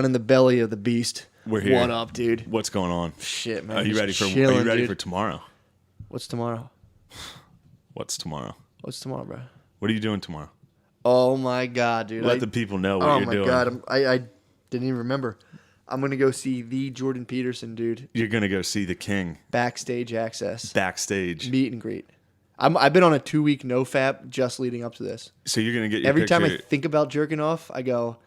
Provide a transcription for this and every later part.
in the belly of the beast. We're here. What up, dude? What's going on? Shit, man. Are you ready for tomorrow? What's tomorrow? What's tomorrow? What's tomorrow, bro? What are you doing tomorrow? Oh my god, dude. Let the people know what you're doing. Oh my god, I didn't even remember. I'm going to go see the Jordan Peterson, dude. You're going to go see the king. Backstage access. Backstage. Meet and greet. I've been on a 2-week no-fap just leading up to this. So you're going to get your Every picture. time I think about jerking off, I go,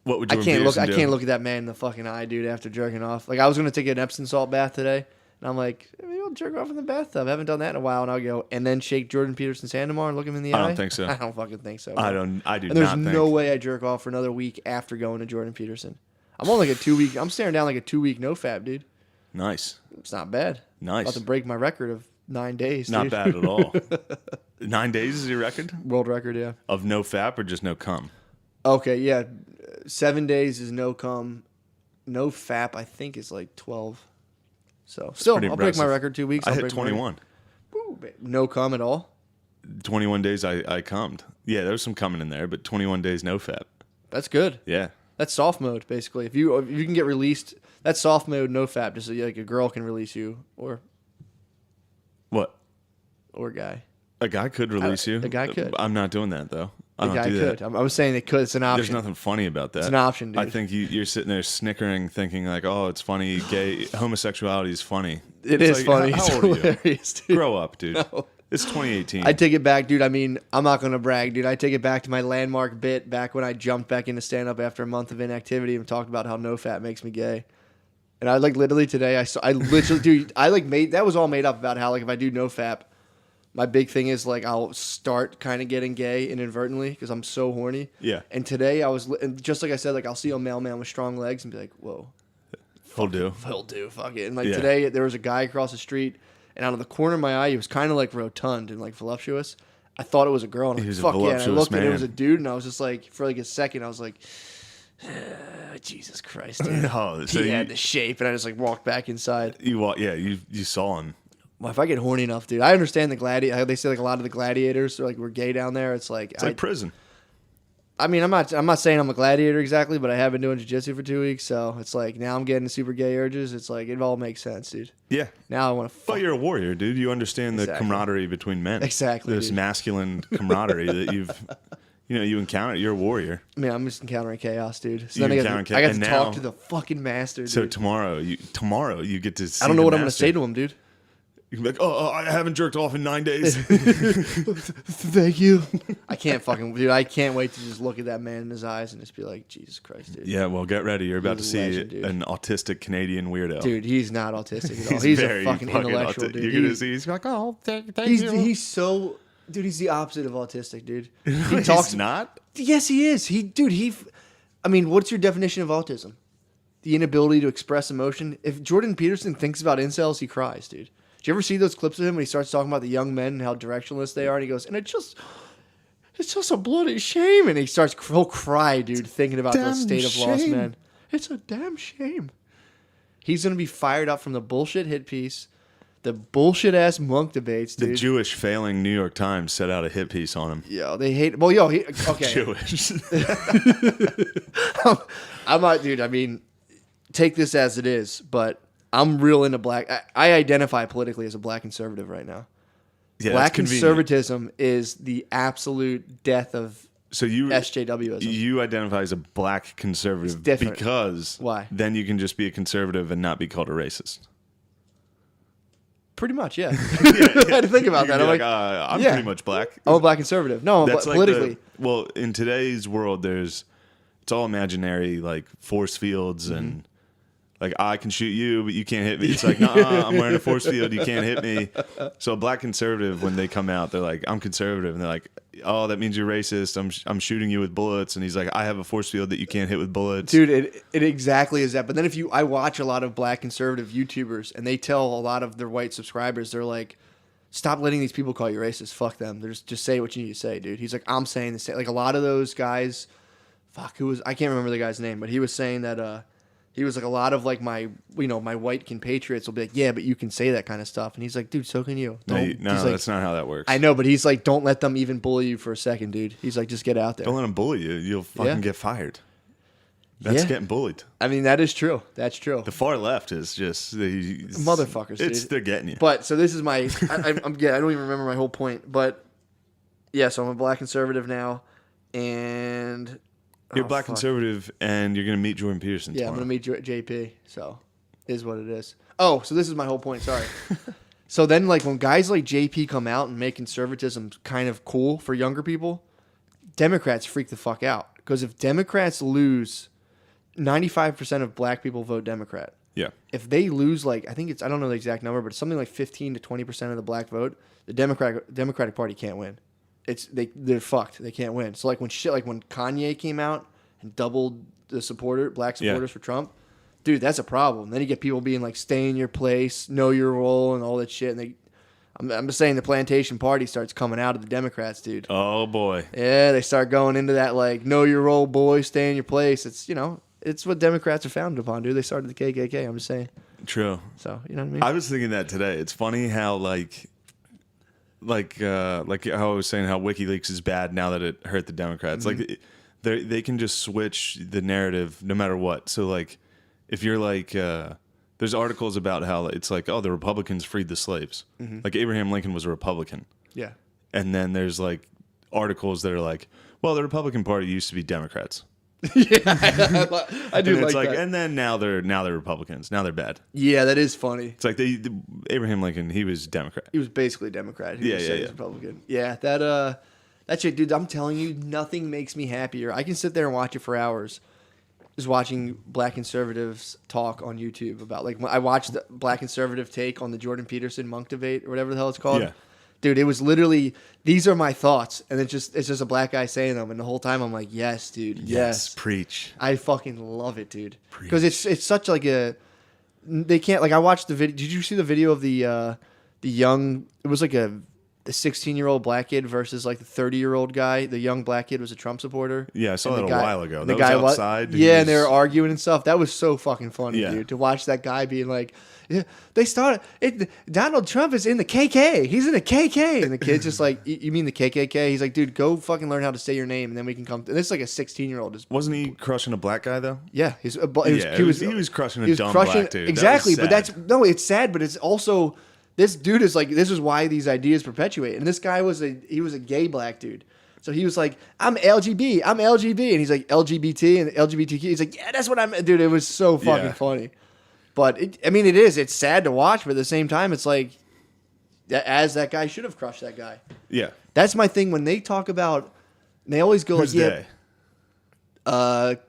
what would I Jordan Peterson do? can't look at that man in the fucking eye, dude, after jerking off. Like, I was going to take an Epsom salt bath today, and I'm like, maybe I'll jerk off in the bathtub. I haven't done that in a while, and I'll go, and then shake Jordan Peterson's hand tomorrow and look him in the eye? I don't think so. I don't fucking think so. Bro. I do and not there's think. no way I jerk off for another week after going to Jordan Peterson. I'm on like a 2-week, I'm staring down like a 2-week no-fap, dude. Nice. It's not bad. Nice. About to break my record of 9 days, Not dude. bad at all. 9 days is your record? World record, yeah. Of no fap or just no cum? Okay, yeah. 7 days is no cum. No fap, I think, is like 12. So, still, I'll break my record 2 weeks. I I'll hit break my 21. Woo, no cum at all? 21 days I cummed. Yeah, there was some coming in there, but 21 days no fap. That's good. Yeah. That's soft mode, basically. If you can get released, that's soft mode, no fap. Just so like a girl can release you, or What? a guy. A guy could release you. A guy could. I'm not doing that, though. I A don't guy do could. that. I was saying they could. It's an option. There's nothing funny about that. It's an option, dude. I think you're sitting there snickering, thinking like, "Oh, it's funny. Gay homosexuality is funny." It It's is like, funny. How It's old are you? hilarious, dude. Grow up, dude. No. It's 2018. I take it back, dude. I mean, I'm not going to brag, dude. I take it back to my landmark bit back when I jumped back into stand-up after a month of inactivity and talked about how no fat makes me gay. And I like literally today, I literally, dude, I like made, that was all made up about how like if I do no fap, my big thing is like I'll start kind of getting gay inadvertently because I'm so horny. Yeah. And today and just like I said, like I'll see a mailman with strong legs and be like, whoa. He'll do. He'll do, fuck it. And like Yeah. today, there was a guy across the street, and out of the corner of my eye, he was kind of like rotund and like voluptuous. I thought it was a girl, and I'm He was like, a fuck yeah. And I voluptuous looked and it man. was a dude, and I was just like, for like a second, I was like, Jesus Christ, dude. Oh, so He had the shape, and I just like walked back inside. you saw him. Well, if I get horny enough, dude, I understand the they say like a lot of the gladiators are like were gay down there. It's like It's like prison. I mean, I'm not saying I'm a gladiator exactly, but I have been doing jiu-jitsu for 2 weeks, so it's like now I'm getting super gay urges. It's like it all makes sense, dude. Yeah. Now I want to. But you're a warrior, dude. You understand the Exactly. camaraderie between men. Exactly, This dude. masculine camaraderie that you encounter. You're a warrior. I mean, I'm just encountering chaos, dude. So You then I encountering got chaos. to And talk now- to the fucking master, dude. So tomorrow you get to see I don't know the what I'm going to master. say to him, dude. You can be like, oh, I haven't jerked off in 9 days. Thank you. I can't fucking, dude, I can't wait to just look at that man in his eyes and just be like, Jesus Christ, dude. Yeah, well, get ready. You're about to He's see a legend, dude. an autistic Canadian weirdo. Dude, he's not autistic at all. He's a very fucking intellectual, auti- dude. You're going to see. He's like, oh, thank you. He's so, dude, he's the opposite of autistic, dude. He He's talks, not? yes, he is. I mean, what's your definition of autism? The inability to express emotion. If Jordan Peterson thinks about incels, he cries, dude. Do you ever see those clips of him when he starts talking about the young men and how directionless they are? And he goes, and it's just a bloody shame. And he'll cry, dude, thinking about the Damn state of lost shame. men. It's a damn shame. He's going to be fired up from the bullshit hit piece, the bullshit ass monk debates, dude. The Jewish failing New York Times set out a hit piece on him. Yo, they hate. Well, okay. Jewish. I'm not, dude. I mean, take this as it is, but I'm real into black. I identify politically as a black conservative right now. Yeah, Black that's convenient. conservatism is the absolute death of So SJWism. you identify as a black conservative It's different. because Why? then you can just be a conservative and not be called a racist. Pretty much, yeah. I had to think about You that. can I'm be like, I'm yeah. pretty much black. I'm a black conservative. No, That's like politically. well, in today's world, it's all imaginary, like force fields Mm-hmm. and like I can shoot you, but you can't hit me. It's like, nah, I'm wearing a force field, you can't hit me. So a black conservative, when they come out, they're like, I'm conservative, and they're like, oh, that means you're racist. I'm shooting you with bullets, and he's like, I have a force field that you can't hit with bullets. Dude, it exactly is that. But then I watch a lot of black conservative YouTubers, and they tell a lot of their white subscribers, they're like, stop letting these people call you racist. Fuck them. They're just say what you need to say, dude. He's like, I'm saying the same. Like a lot of those guys, I can't remember the guy's name, but he was saying that he was like, a lot of like my white compatriots will be like, yeah, but you can say that kind of stuff. And he's like, dude, so can you. No, He's like, that's not how that works. I know, but he's like, don't let them even bully you for a second, dude. He's like, just get out there. Don't let them bully you. You'll fucking get fired. That's Yeah. getting bullied. I mean, that is true. That's true. The far left is just Motherfuckers, dude. They're getting you. But so this is my. I don't even remember my whole point. But yeah, so I'm a black conservative now, and You're black conservative, and you're gonna meet Jordan Peterson. Yeah, tomorrow. I'm gonna meet JP. So, is what it is. Oh, so this is my whole point. Sorry. So then, like when guys like JP come out and make conservatism kind of cool for younger people, Democrats freak the fuck out because if Democrats lose, 95% of black people vote Democrat. Yeah. If they lose, like I think it's I don't know the exact number, but it's something like 15 to 20% of the black vote, the Democratic Party can't win. They're fucked. They can't win. So like when Kanye came out and doubled the black supporters for Trump, dude, that's a problem. Then you get people being like, stay in your place, know your role, and all that shit. And I'm just saying the plantation party starts coming out of the Democrats, dude. Oh boy. Yeah, they start going into that like, know your role, boy, stay in your place. It's it's what Democrats are founded upon, dude. They started the KKK. I'm just saying. True. So you know what I mean? I was thinking that today. It's funny how like how I was saying how WikiLeaks is bad now that it hurt the Democrats. Mm-hmm. Like they can just switch the narrative no matter what. So like if you're like there's articles about how it's like, oh, the Republicans freed the slaves. Mm-hmm. Like Abraham Lincoln was a Republican. Yeah. And then there's like articles that are like, well, the Republican Party used to be Democrats. Yeah, I do And it's like that. and then now they're Republicans. Now they're bad. Yeah, that is funny. It's like Abraham Lincoln, he was Democrat. He was basically a Democrat. He was Republican. Yeah, that shit, dude. I'm telling you, nothing makes me happier. I can sit there and watch it for hours, just watching black conservatives talk on YouTube about like when I watched the black conservative take on the Jordan Peterson monk debate or whatever the hell it's called. Yeah. Dude, it was literally these are my thoughts, and it's just a black guy saying them, and the whole time I'm like, yes, dude, yes. Preach. I fucking love it, dude. Because it's such like a they can't like I watched the video. Did you see the video of the young? It was like a 16-year-old black kid versus like the 30-year-old guy. The young black kid was a Trump supporter. Yeah, I saw that a while ago. The That guy was outside. Yeah, and they were arguing and stuff. That was so fucking funny, Yeah. dude. To watch that guy being like, yeah, they started it. Donald Trump is in the KK. He's in the KK, and the kid's just like, you mean the KKK? He's like, dude, go fucking learn how to say your name, and then we can come. And this is like a 16-year-old. Wasn't he crushing a black guy though? Yeah, he was crushing a dumb black dude. Exactly, That was but it's sad, but it's also this dude is like this is why these ideas perpetuate. And this guy was a gay black dude. So he was like, I'm LGB, and he's like LGBT and LGBTQ. He's like, yeah, that's what I'm, dude. It was so fucking funny. But it's sad to watch, but at the same time, it's like, as that guy should have crushed that guy. Yeah. That's my thing when they talk about, they always go Who's like,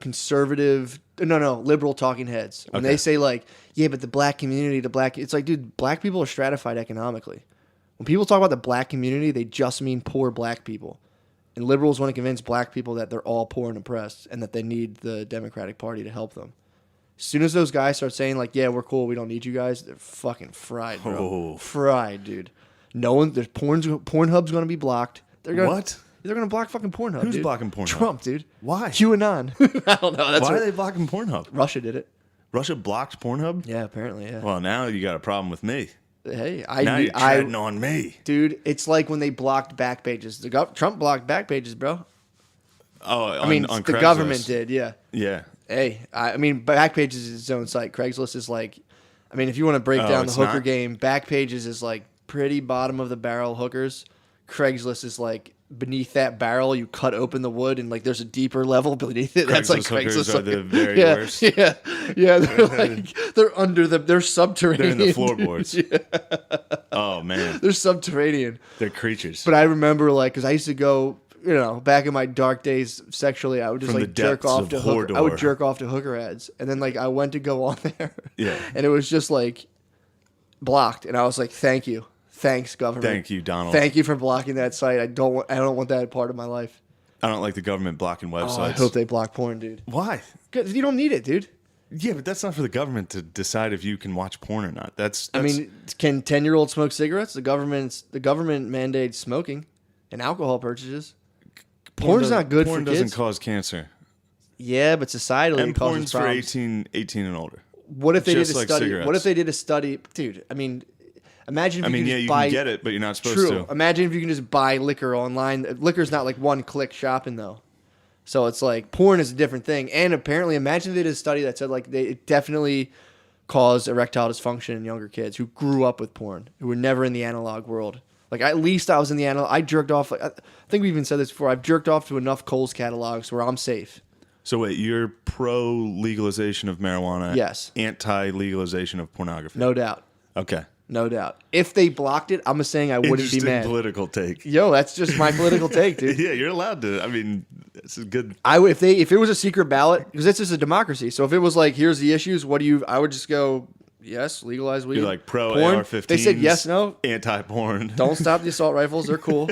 conservative, liberal talking heads. When they say like, yeah, but the black community, it's like, dude, black people are stratified economically. When people talk about the black community, they just mean poor black people. And liberals want to convince black people that they're all poor and oppressed and that they need the Democratic Party to help them. As soon as those guys start saying like, yeah, we're cool, we don't need you guys, they're fucking fried, bro. Oh. Fried, dude. Pornhub's going to be blocked. What? They're going to block fucking Pornhub, Who's dude. blocking Pornhub? Trump, dude. Why? QAnon. I don't know. Why are they blocking Pornhub? Russia did it. Russia blocked Pornhub? Yeah, apparently, yeah. Well, now you got a problem with me. Hey, Now you're treading on me. Dude, it's like when they blocked back pages. Trump blocked back pages, bro. Oh, I mean, on the Craigslist. government did, yeah. Yeah. Hey, I mean, Backpages is its own site. Craigslist is like, I mean, if you want to break down the it's hooker not? game, Backpages is like pretty bottom of the barrel hookers. Craigslist is like beneath that barrel. You cut open the wood and like there's a deeper level beneath it. That's like Craigslist Craigslist hookers are the very yeah, worst. Yeah. They're like they're under they're subterranean. They're in the floorboards. Yeah. Oh, man. They're subterranean. They're creatures. But I remember like because I used to go. Back in my dark days sexually, I would just From like the jerk depths off of to hooker. I would Hordor. jerk off to hooker ads, and then like I went to go on there, Yeah. and it was just like blocked, and I was like, "Thank you, thanks government, Thank you, Donald. thank you for blocking that site. I don't want that part of my life. I don't like the government blocking websites. Oh, I hope they block porn, dude. Why? Because you don't need it, dude. Yeah, but that's not for the government to decide if you can watch porn or not. That's I mean, can 10-year-olds smoke cigarettes? The government mandates smoking and alcohol purchases. Porn's not good for Porn kids. doesn't cause cancer. Yeah, but societally And it causes porn's for problems. 18 and older. What if they did a Just like study? cigarettes. What if they did a study, dude? I mean, imagine if you could just you buy. can get it, but you're not supposed True. to. Imagine if you can just buy liquor online. Liquor's not like one-click shopping though. So it's like porn is a different thing. And apparently, imagine they did a study that said like it definitely caused erectile dysfunction in younger kids who grew up with porn, who were never in the analog world. Like at least I was in the analog. I jerked off. I think we even said this before. I've jerked off to enough Kohl's catalogs where I'm safe. So wait, you're pro legalization of marijuana? Yes. Anti legalization of pornography? No doubt. Okay. No doubt. If they blocked it, I'm saying I wouldn't be Interesting mad. political take. Yo, that's just my political take, dude. Yeah, you're allowed to. I mean, this is good. If it was a secret ballot, because this is a democracy. So if it was like, here's the issues, I would just go, yes, legalize weed. You're like pro porn. AR-15s. They said yes, no. Anti-porn. Don't stop the assault rifles. They're cool.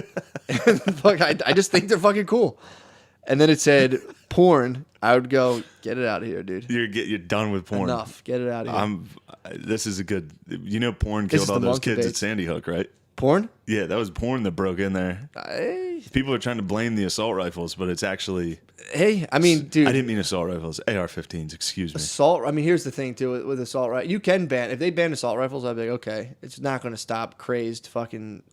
Fuck, I just think they're fucking cool. And then it said porn. I would go, get it out of here, dude. You're done with porn. Enough. Get it out of here. This is a good. You know, porn This killed is all the those monk kids at debates. Sandy Hook, right? Porn? Yeah, that was porn that broke in there. People are trying to blame the assault rifles, but it's actually. Hey, I mean, dude. I didn't mean assault rifles. AR-15s. Excuse me. Assault. I mean, here's the thing too with assault rifles. You can ban if they ban assault rifles. I'd be like, okay, it's not going to stop crazed fucking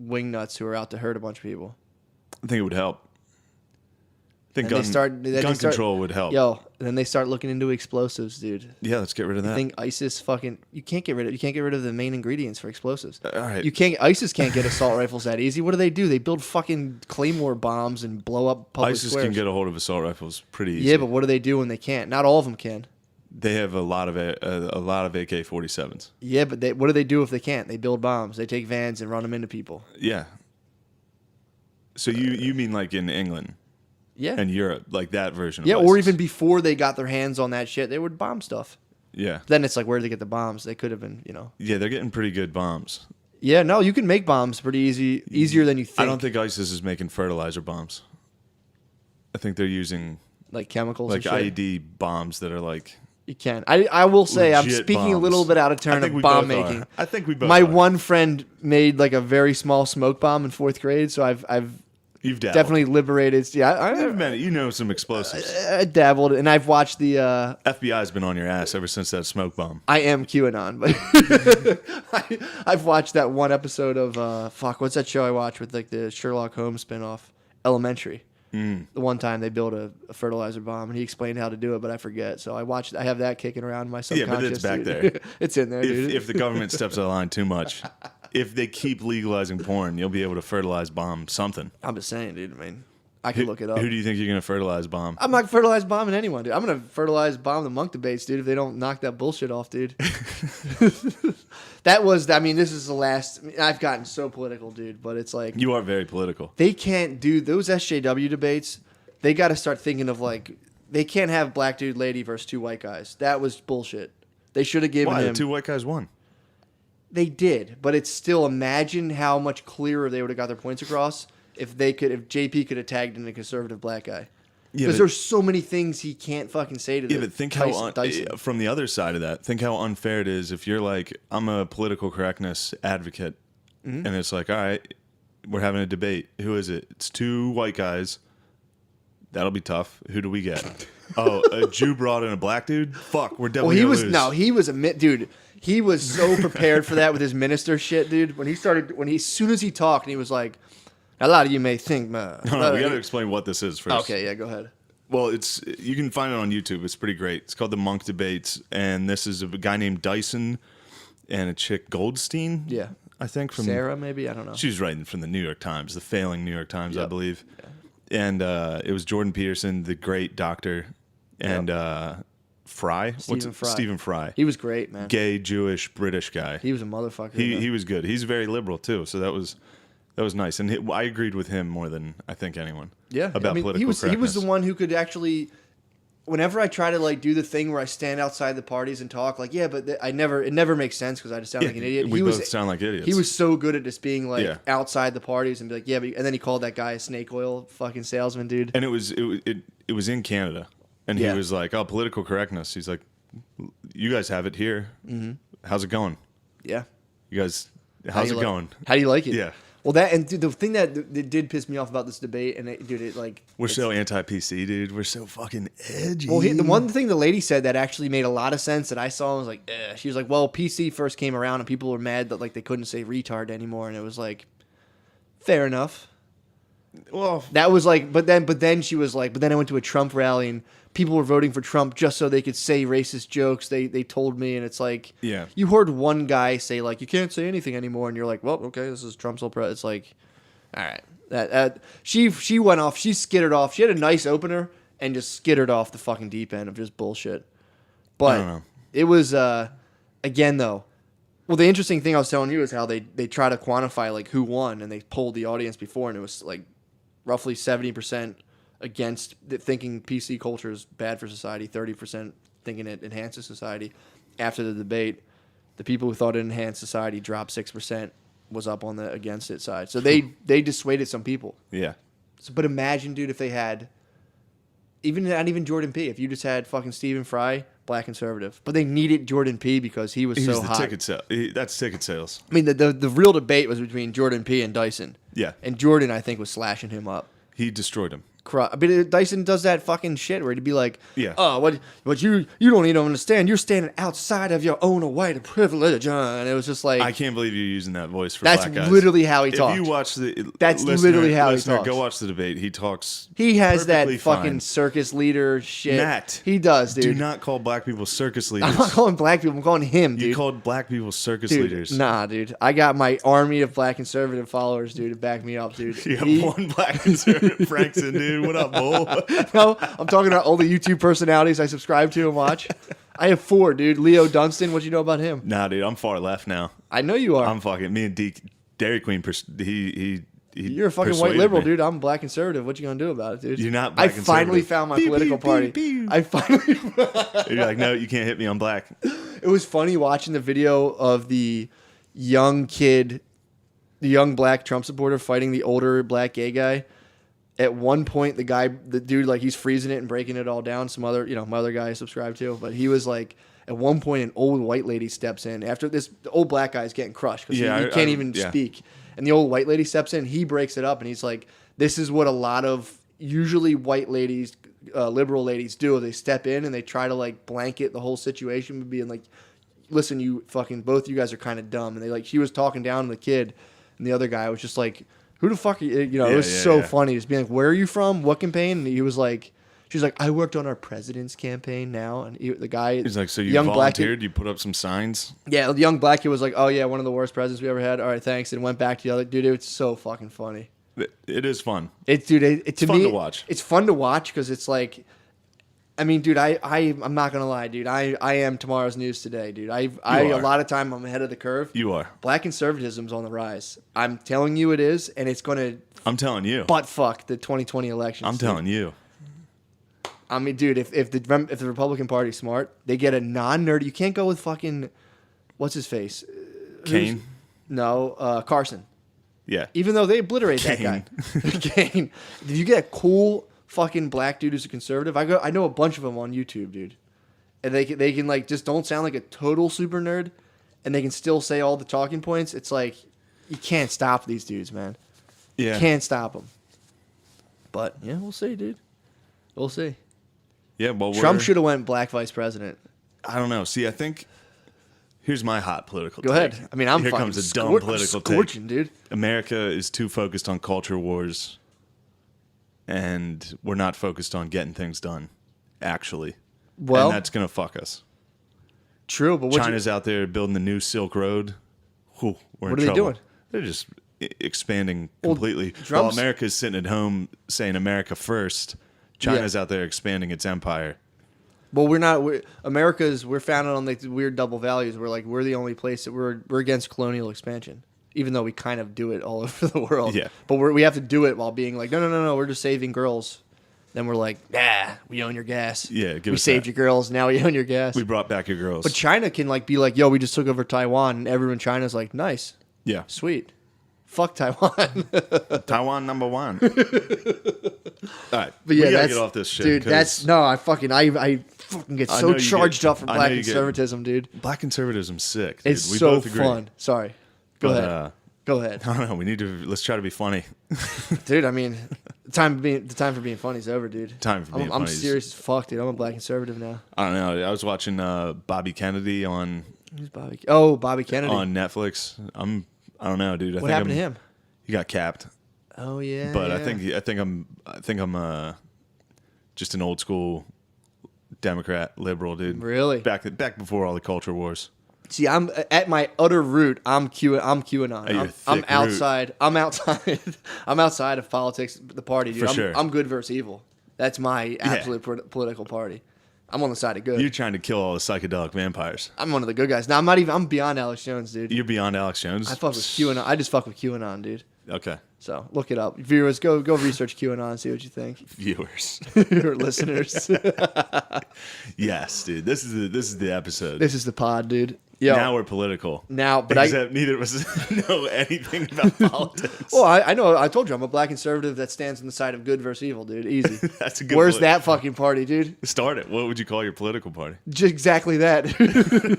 wingnuts who are out to hurt a bunch of people. I think it would help. I think And gun control would help. Yo, and then they start looking into explosives, dude. Yeah, let's get rid of that. I think ISIS you can't get rid of the main ingredients for explosives. All right. ISIS can't get assault rifles that easy. What do? They build fucking claymore bombs and blow up public ISIS squares. can get a hold of assault rifles pretty easy. Yeah, but what do they do when they can't? Not all of them can. They have a lot of AK-47s. Yeah, but what do they do if they can't? They build bombs. They take vans and run them into people. Yeah. So you mean like in England? Yeah. And Europe, like that version of Yeah, ISIS. or even before they got their hands on that shit, they would bomb stuff. Yeah. Then it's like, where did they get the bombs? They could have been, Yeah, they're getting pretty good bombs. Yeah, no, you can make bombs pretty easier than you think. I don't think ISIS is making fertilizer bombs. I think they're using like chemicals like and shit. IED bombs that are like. You can. I will say, I'm Legit speaking a bombs. little bit out of I turn think of we bomb both are. making. I think we both My are. one friend made like a very small smoke bomb in 4th grade, so I've You've dabbled. definitely liberated. Yeah, You've been, you know some explosives. I dabbled, and I've watched the. FBI's been on your ass ever since that smoke bomb. I am QAnon, but I've watched that one episode of what's that show I watched with like the Sherlock Holmes spinoff, Elementary. The one time they built a fertilizer bomb, and he explained how to do it, but I forget. So I have that kicking around in my Yeah, subconscious. but it's back dude. there. It's in there, dude. If the government steps out of line too much, if they keep legalizing porn, you'll be able to fertilize bomb something. I'm just saying, dude. I mean, I can look it up. Who do you think you're going to fertilize bomb? I'm not fertilize bombing anyone, dude. I'm gonna fertilize bomb the monk debates, dude. If they don't knock that bullshit off, dude. This is the last. I've gotten so political, dude. But it's like You are very political. they can't do those SJW debates. They got to start thinking of like they can't have black dude lady versus 2 white guys. That was bullshit. They should have given Why? him. The 2 white guys won. They did, but it's still, imagine how much clearer they would have got their points across if JP could have tagged in a conservative black guy. Yeah, Because but- there's so many things he can't fucking say to Yeah, the but think Dyson. from the other side of that, think how unfair it is if you're like, I'm a political correctness advocate, and it's like, all right, we're having a debate. Who is it? It's 2 white guys. That'll be tough. Who do we get? Oh, a Jew brought in a black dude? Fuck, we're definitely gonna lose. Dude, he was so prepared for that with his minister shit, dude. As soon as he talked, and he was like, a lot of you may think, man. No, we got to explain what this is first. Okay, yeah, go ahead. Well, you can find it on YouTube. It's pretty great. It's called The Monk Debates, and this is a guy named Dyson and a chick Goldstein. Yeah. I think from Sarah, maybe? I don't know. She was writing from the New York Times, the failing New York Times, I believe. Yeah. And it was Jordan Peterson, the great doctor, and Fry. Stephen Fry. He was great, man. Gay, Jewish, British guy. He was a motherfucker. He was good. He's very liberal too, so that was nice. And I agreed with him more than I think anyone. Yeah, about political correctness. He was the one who could actually. Whenever I try to like do the thing where I stand outside the parties and talk, like, yeah, but it never makes sense because I just sound like an idiot. We both sound like idiots. He was so good at just being like outside the parties and be like, yeah, but, and then he called that guy a snake oil fucking salesman, dude. And it was in Canada, and he was like, oh, political correctness. He's like, you guys have it here. Mm-hmm. How's it going? Yeah. You guys, how's it going? How do you like it? Yeah. Well, dude, the thing that did piss me off about this debate, and we're so anti-PC, dude. We're so fucking edgy. Well, the one thing the lady said that actually made a lot of sense that I saw was like, she was like, well, PC first came around and people were mad that like they couldn't say retard anymore, and it was like, fair enough. Well, That was like, but then she was like, but then I went to a Trump rally and people were voting for Trump just so they could say racist jokes. They told me, and it's like, yeah. you heard one guy say like, you can't say anything anymore, and you're like, well, okay, this is Trump's whole It's like, all right, that she went off, she skittered off. She had a nice opener and just skittered off the fucking deep end of just bullshit. I don't But know. it was again though. Well, the interesting thing I was telling you is how they try to quantify like who won, and they polled the audience before, and it was like roughly 70% against thinking PC culture is bad for society, 30% thinking it enhances society. After the debate, the people who thought it enhanced society dropped 6%, was up on the against it side. So they dissuaded some people. Yeah. So, but imagine, dude, if they had not even Jordan P. If you just had fucking Stephen Fry, black conservative, but they needed Jordan P. because he was so hot. Ticket sale. That's ticket sales. I mean, the real debate was between Jordan P. and Dyson. Yeah. And Jordan, I think, was slashing him up. He destroyed him. I mean, Dyson does that fucking shit where he'd be like, Yeah. "Oh, what you don't even understand. You're standing outside of your own white privilege," and it was just like, I can't believe you're using that voice for that's black guys. literally how he talks. If you watch the, That's literally how he talks. Go watch the debate. He talks. He has that perfectly fucking fine. circus leader shit. Matt, he does, dude. Do not call black people circus leaders. I'm not calling black people. I'm calling him, dude. You called black people circus Dude, leaders. nah, dude. I got my army of black conservative followers, dude, to back me up, dude. You have one black conservative, Frankson, dude. What up, bull? No, I'm talking about all the YouTube personalities I subscribe to and watch. I have 4, dude. Leo Dunstan, what you know about him? Nah, dude, I'm far left now. I know you are. I'm fucking me and Dairy Queen. He You're a fucking white persuaded liberal, me. dude. I'm black conservative. What you gonna do about it, dude? You're not I black finally conservative. found my Pew, political pew, party. pew, pew. I finally. You're like, no, you can't hit me. I'm black. It was funny watching the video of the young kid, the young black Trump supporter fighting the older black gay guy. At one point, the dude, like, he's freezing it and breaking it all down. Some other, my other guy I subscribe to, but he was like, at one point, an old white lady steps in after this. The old black guy is getting crushed because he can't even speak, and the old white lady steps in. He breaks it up, and he's like, "This is what a lot of usually white ladies, liberal ladies do. They step in and they try to like blanket the whole situation, being like, listen, you fucking both you guys are kind of dumb." And they she was talking down to the kid, and the other guy was just like, who the fuck are you? It was so funny. Just being like, where are you from? What campaign? And he was like, she's like, I worked on our president's campaign now. And the guy, He's like, so you young volunteered? You put up some signs? Yeah, the young black kid was like, oh yeah, one of the worst presidents we ever had. All right, thanks. And went back to the other dude. It's so fucking funny. It is fun. It's fun to watch. It's fun to watch because it's like, I mean, dude, I'm not gonna lie, dude. I am tomorrow's news today, dude. A lot of time I'm ahead of the curve. You are. Black conservatism's on the rise. I'm telling you it is, and it's gonna. I'm telling you. Butt fuck the 2020 election. I'm telling you. I mean, dude, if the Republican Party's smart, they get a non-nerd. You can't go with fucking what's his face, Kane. No, Carson. Yeah. Even though they obliterate that guy, Kane. If you get a cool fucking black dude who's a conservative, I know a bunch of them on YouTube, dude, and they can like just don't sound like a total super nerd, and they can still say all the talking points. It's like you can't stop these dudes, man. Yeah. Can't stop them. But yeah, we'll see, dude. We'll see. Yeah, well, Trump should have went black vice president. I don't know. See, I think here's my hot political Go take. ahead. I mean, I'm Here fucking comes a dumb political scorching, take. dude. America is too focused on culture wars, and we're not focused on getting things done, actually. Well, and that's gonna fuck us. True, but China's out there building the new Silk Road. Whew, we're What in are they trouble. doing? They're just expanding completely. While Trump's- America's sitting at home saying America first, China's out there expanding its empire. Well, we're not. We're founded on like weird double values. We're the only place that we're against colonial expansion, even though we kind of do it all over the world. Yeah. But we have to do it while being like, no, we're just saving girls. Then we're like, we own your gas. Yeah, give we us saved that. your girls. Now we own your gas. We brought back your girls. But China can like be like, yo, we just took over Taiwan, and everyone in China's like, nice, yeah, sweet, fuck Taiwan. Taiwan number one. All right, But yeah, we gotta that's get off this shit, dude. 'cause That's no, I fucking get I so know you charged get- up from I know black you get- conservatism, dude. black conservatism's sick. Dude. It's we so both agree. fun. Sorry, go But, ahead. Go ahead, I don't know. We need to let's try to be funny. dude. I mean, the time for being funny is over, dude. Time for being I'm funny is- serious as fuck, dude. I'm a black conservative now. I don't know. I was watching Bobby Kennedy on Who's Bobby? Oh, Bobby Kennedy. Netflix. I don't know, dude. What happened to him? He got capped. Oh yeah. But yeah. I think I'm just an old school Democrat, liberal dude. Really? Back before all the culture wars. See, I'm at my utter root. I'm QAnon. You're I'm thick outside. I'm outside. I'm outside of politics. The party, dude. For sure. I'm good versus evil. That's my absolute political party. I'm on the side of good. You're trying to kill all the psychedelic vampires. I'm one of the good guys. Now I'm not even. I'm beyond Alex Jones, dude. You're beyond Alex Jones. I fuck with QAnon. I just fuck with QAnon, dude. Okay. So look it up, viewers. Go research QAnon and see what you think. Viewers. Or listeners. Yes, dude. This is the episode. This is the pod, dude. Yo, Now we're political. but Except neither of us know anything about politics. Well, I know. I told you I'm a black conservative that stands on the side of good versus evil, dude. Easy. That's a good. Where's that fucking party, dude? Start it. What would you call your political party? Just exactly that,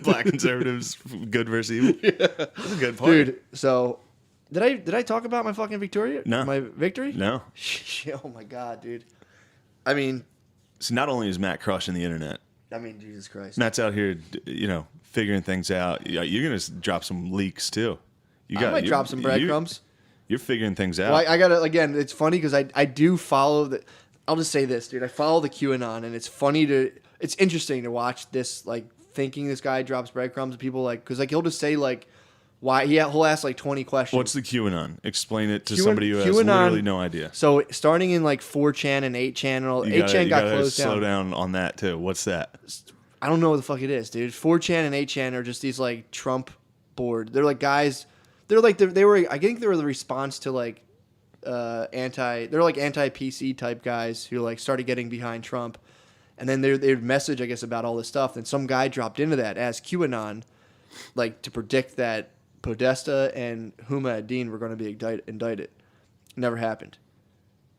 Black conservatives, good versus evil. Yeah. That's a good party, dude. So, did I talk about my fucking Victoria? No. My victory? No. Oh my god, dude. I mean, So not only is Matt crushing the internet, Jesus Christ. Matt's out here, figuring things out. You're gonna drop some leaks too. I might drop some breadcrumbs. You're figuring things out. Well, I gotta, again, it's funny because I do follow the, I'll just say this, dude. I follow the QAnon, and it's interesting to watch this, like, thinking this guy drops breadcrumbs, and people, like, because, like, he'll just say, like, why, he'll ask, like, 20 questions. What's the QAnon? Explain it to somebody who has literally no idea. So, starting in, like, 4chan and 8chan, 8chan got closed down. Slow down on that, too. What's that? I don't know what the fuck it is, dude. 4chan and 8chan are just these, like, Trump board. They're, like, guys, they were, I think they were the response to, like, they're like anti-PC type guys who, like, started getting behind Trump. And then they'd message, I guess, about all this stuff. And some guy dropped into that as QAnon, like, to predict that Podesta and Huma ad-Din were going to be indicted. Never happened.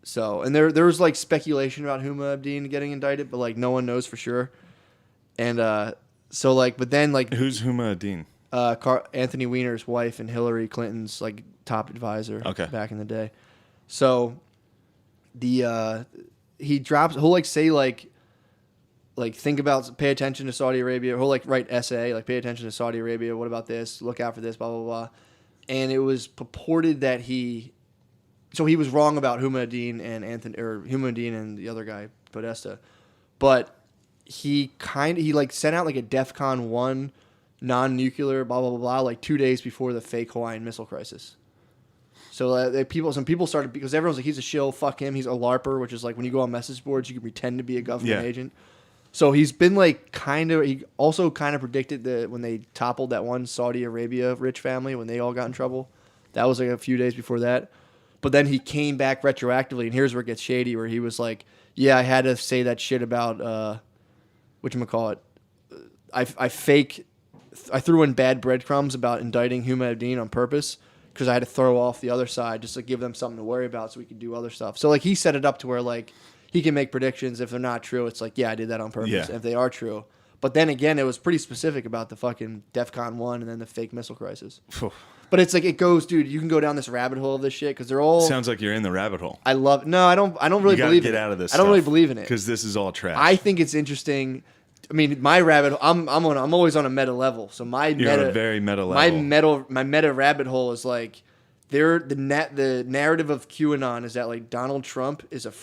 So, and there was, like, speculation about Huma ad-Din getting indicted, but, like, no one knows for sure. And so, like, but then, like, Who's Huma ad-Din? Anthony Weiner's wife and Hillary Clinton's, like, top advisor back in the day. So he'll, like, say, like think about, pay attention to Saudi Arabia. He'll, like, write essay, like, pay attention to Saudi Arabia. What about this? Look out for this, blah, blah, blah. And it was purported that he was wrong about Huma ad-Din and Huma ad-Din and the other guy, Podesta. But he like sent out, like, a DEFCON 1 non-nuclear, blah, blah, blah, blah, like 2 days before the fake Hawaiian missile crisis. So some people started, because everyone's like, he's a shill, fuck him, he's a LARPer, which is like when you go on message boards, you can pretend to be a government agent. So he's been, like, he also kind of predicted that when they toppled that one Saudi Arabia rich family, when they all got in trouble, that was, like, a few days before that. But then he came back retroactively, and here's where it gets shady, where he was like, yeah, I had to say that shit about, whatchamacallit, I threw in bad breadcrumbs about indicting Huma ad-Din on purpose because I had to throw off the other side just to give them something to worry about so we could do other stuff. So, like, he set it up to where, like, he can make predictions. If they're not true, it's like, yeah, I did that on purpose. Yeah. And if they are true. But then again, it was pretty specific about the fucking DEFCON 1 and then the fake missile crisis. But it's like, it goes, dude, you can go down this rabbit hole of this shit because they're all... Sounds like you're in the rabbit hole. I love... No, I don't really believe get it. out of this I don't really believe in it. Because this is all trash. I think it's interesting... I mean, my rabbit. I'm always on a meta level. So You're on a very meta level. My meta rabbit hole is like, the narrative of QAnon is that, like, Donald Trump is a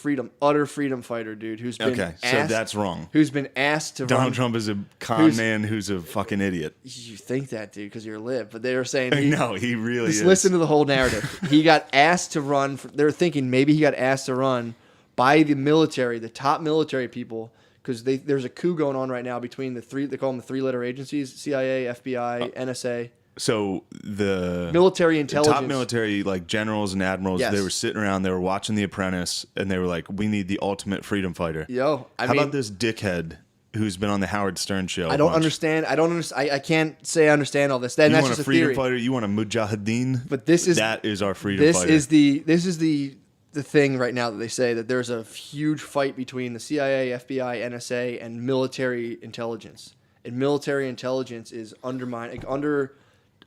utter freedom fighter, dude, who's been so that's wrong. Who's been asked to Donald Trump is a con man who's a fucking idiot. You think that, dude, because you're a lib, but they were saying no, he really is. Listen to the whole narrative. He got asked to run. They're thinking maybe he got asked to run by the military, the top military people. Because there's a coup going on right now between they call them the three-letter agencies, CIA, FBI, NSA. So the military intelligence. The top military, like, generals and admirals, they were sitting around, they were watching The Apprentice, and they were like, we need the ultimate freedom fighter. How about this dickhead who's been on the Howard Stern show? I don't understand. I can't say I understand all this. That's want just a freedom theory. fighter? You want a mujahideen? But that is our freedom fighter. This is the thing right now that they say that there's a huge fight between the CIA, FBI, NSA, and military intelligence. And military intelligence is undermined. Like,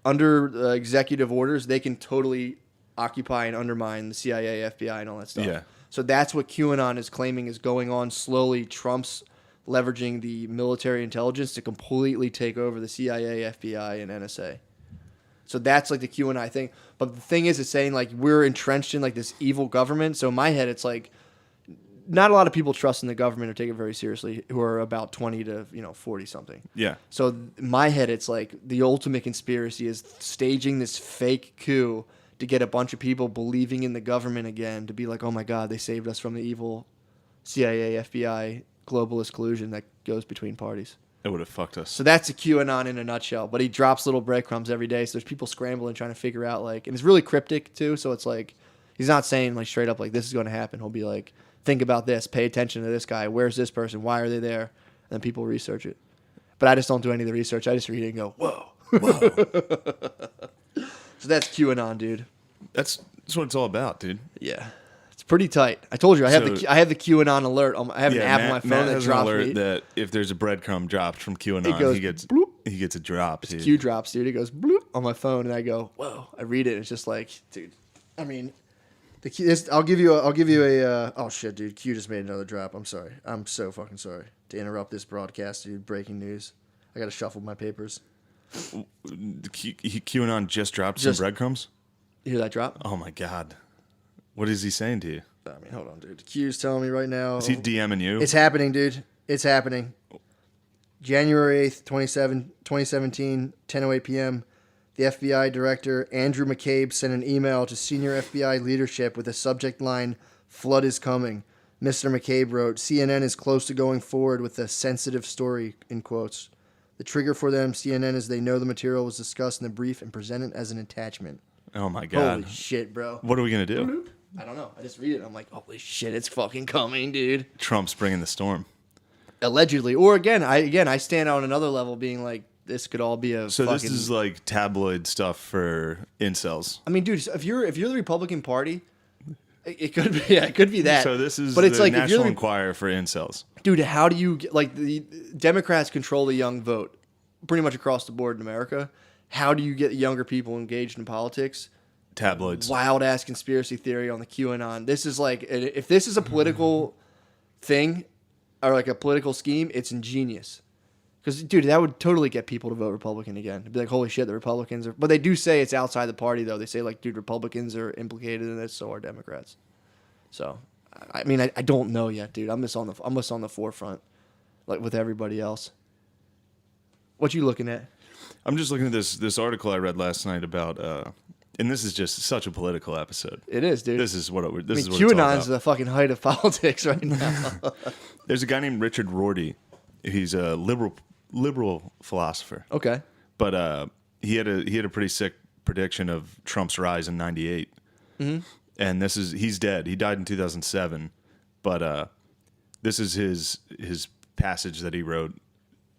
under executive orders, they can totally occupy and undermine the CIA, FBI, and all that stuff. Yeah. So that's what QAnon is claiming is going on slowly. Trump's leveraging the military intelligence to completely take over the CIA, FBI, and NSA. So that's like the QAnon thing. But the thing is, it's saying like we're entrenched in like this evil government. So in my head, it's like not a lot of people trust in the government or take it very seriously who are about 20 to 40 something. Yeah. So in my head, it's like the ultimate conspiracy is staging this fake coup to get a bunch of people believing in the government again, to be like, oh my God, they saved us from the evil CIA, FBI, globalist collusion that goes between parties. It would have fucked us. So that's a QAnon in a nutshell. But he drops little breadcrumbs every day. So there's people scrambling, trying to figure out, like, and it's really cryptic too. So it's like, he's not saying like straight up, like, this is going to happen. He'll be like, think about this, pay attention to this guy. Where's this person? Why are they there? And then people research it. But I just don't do any of the research. I just read it and go, whoa. So that's QAnon, dude. That's what it's all about, dude. Yeah. It's pretty tight. I told you, I have the QAnon alert. I have an app on my phone Matt that has drops an alert me. that if there's a breadcrumb dropped from QAnon, It goes bloop. he gets a drop. Dude. Q drops, dude. It goes bloop on my phone, and I go, whoa. I read it. And it's just like, dude. I mean, I'll give you a. Oh shit, dude. Q just made another drop. I'm sorry. I'm so fucking sorry to interrupt this broadcast, dude. Breaking news. I gotta shuffle my papers. QAnon just dropped some breadcrumbs. You hear that drop? Oh my God. What is he saying to you? I mean, hold on, dude. Q's telling me right now. Is he DMing you? It's happening, dude. It's happening. January 8th, 2017, 10:08 p.m. The FBI director, Andrew McCabe, sent an email to senior FBI leadership with a subject line, "Flood is coming." Mr. McCabe wrote, CNN is close to going forward with a sensitive story, in quotes. The trigger for them, CNN, is they know the material was discussed in the brief and presented as an attachment. Oh my God. Holy shit, bro. What are we going to do? I don't know. I just read it. I'm like, holy shit, it's fucking coming, dude. Trump's bringing the storm. Allegedly. Or I stand on another level being like, this could all be a So fucking... this is like tabloid stuff for incels. I mean, dude, if you're the Republican Party, it could be that. So this is but it's the like, National Enquirer for incels. Dude, how do you get, like, the Democrats control the young vote pretty much across the board in America. How do you get younger people engaged in politics? Tabloids. Wild ass conspiracy theory on the QAnon. This is like, if this is a political thing or like a political scheme, it's ingenious. Because, dude, that would totally get people to vote Republican again. It'd be like, holy shit, the Republicans are... But they do say it's outside the party, though. They say, like, dude, Republicans are implicated in this, so are Democrats. So, I mean, I don't know yet, dude. I'm just on the forefront, like with everybody else. What you looking at? I'm just looking at this article I read last night about... and this is just such a political episode. It is, dude. This is what it. This is what QAnon's the fucking height of politics right now. There's a guy named Richard Rorty. He's a liberal philosopher. Okay. But he had a pretty sick prediction of Trump's rise in '98. Mm-hmm. And he's dead. He died in 2007. But this is his passage that he wrote,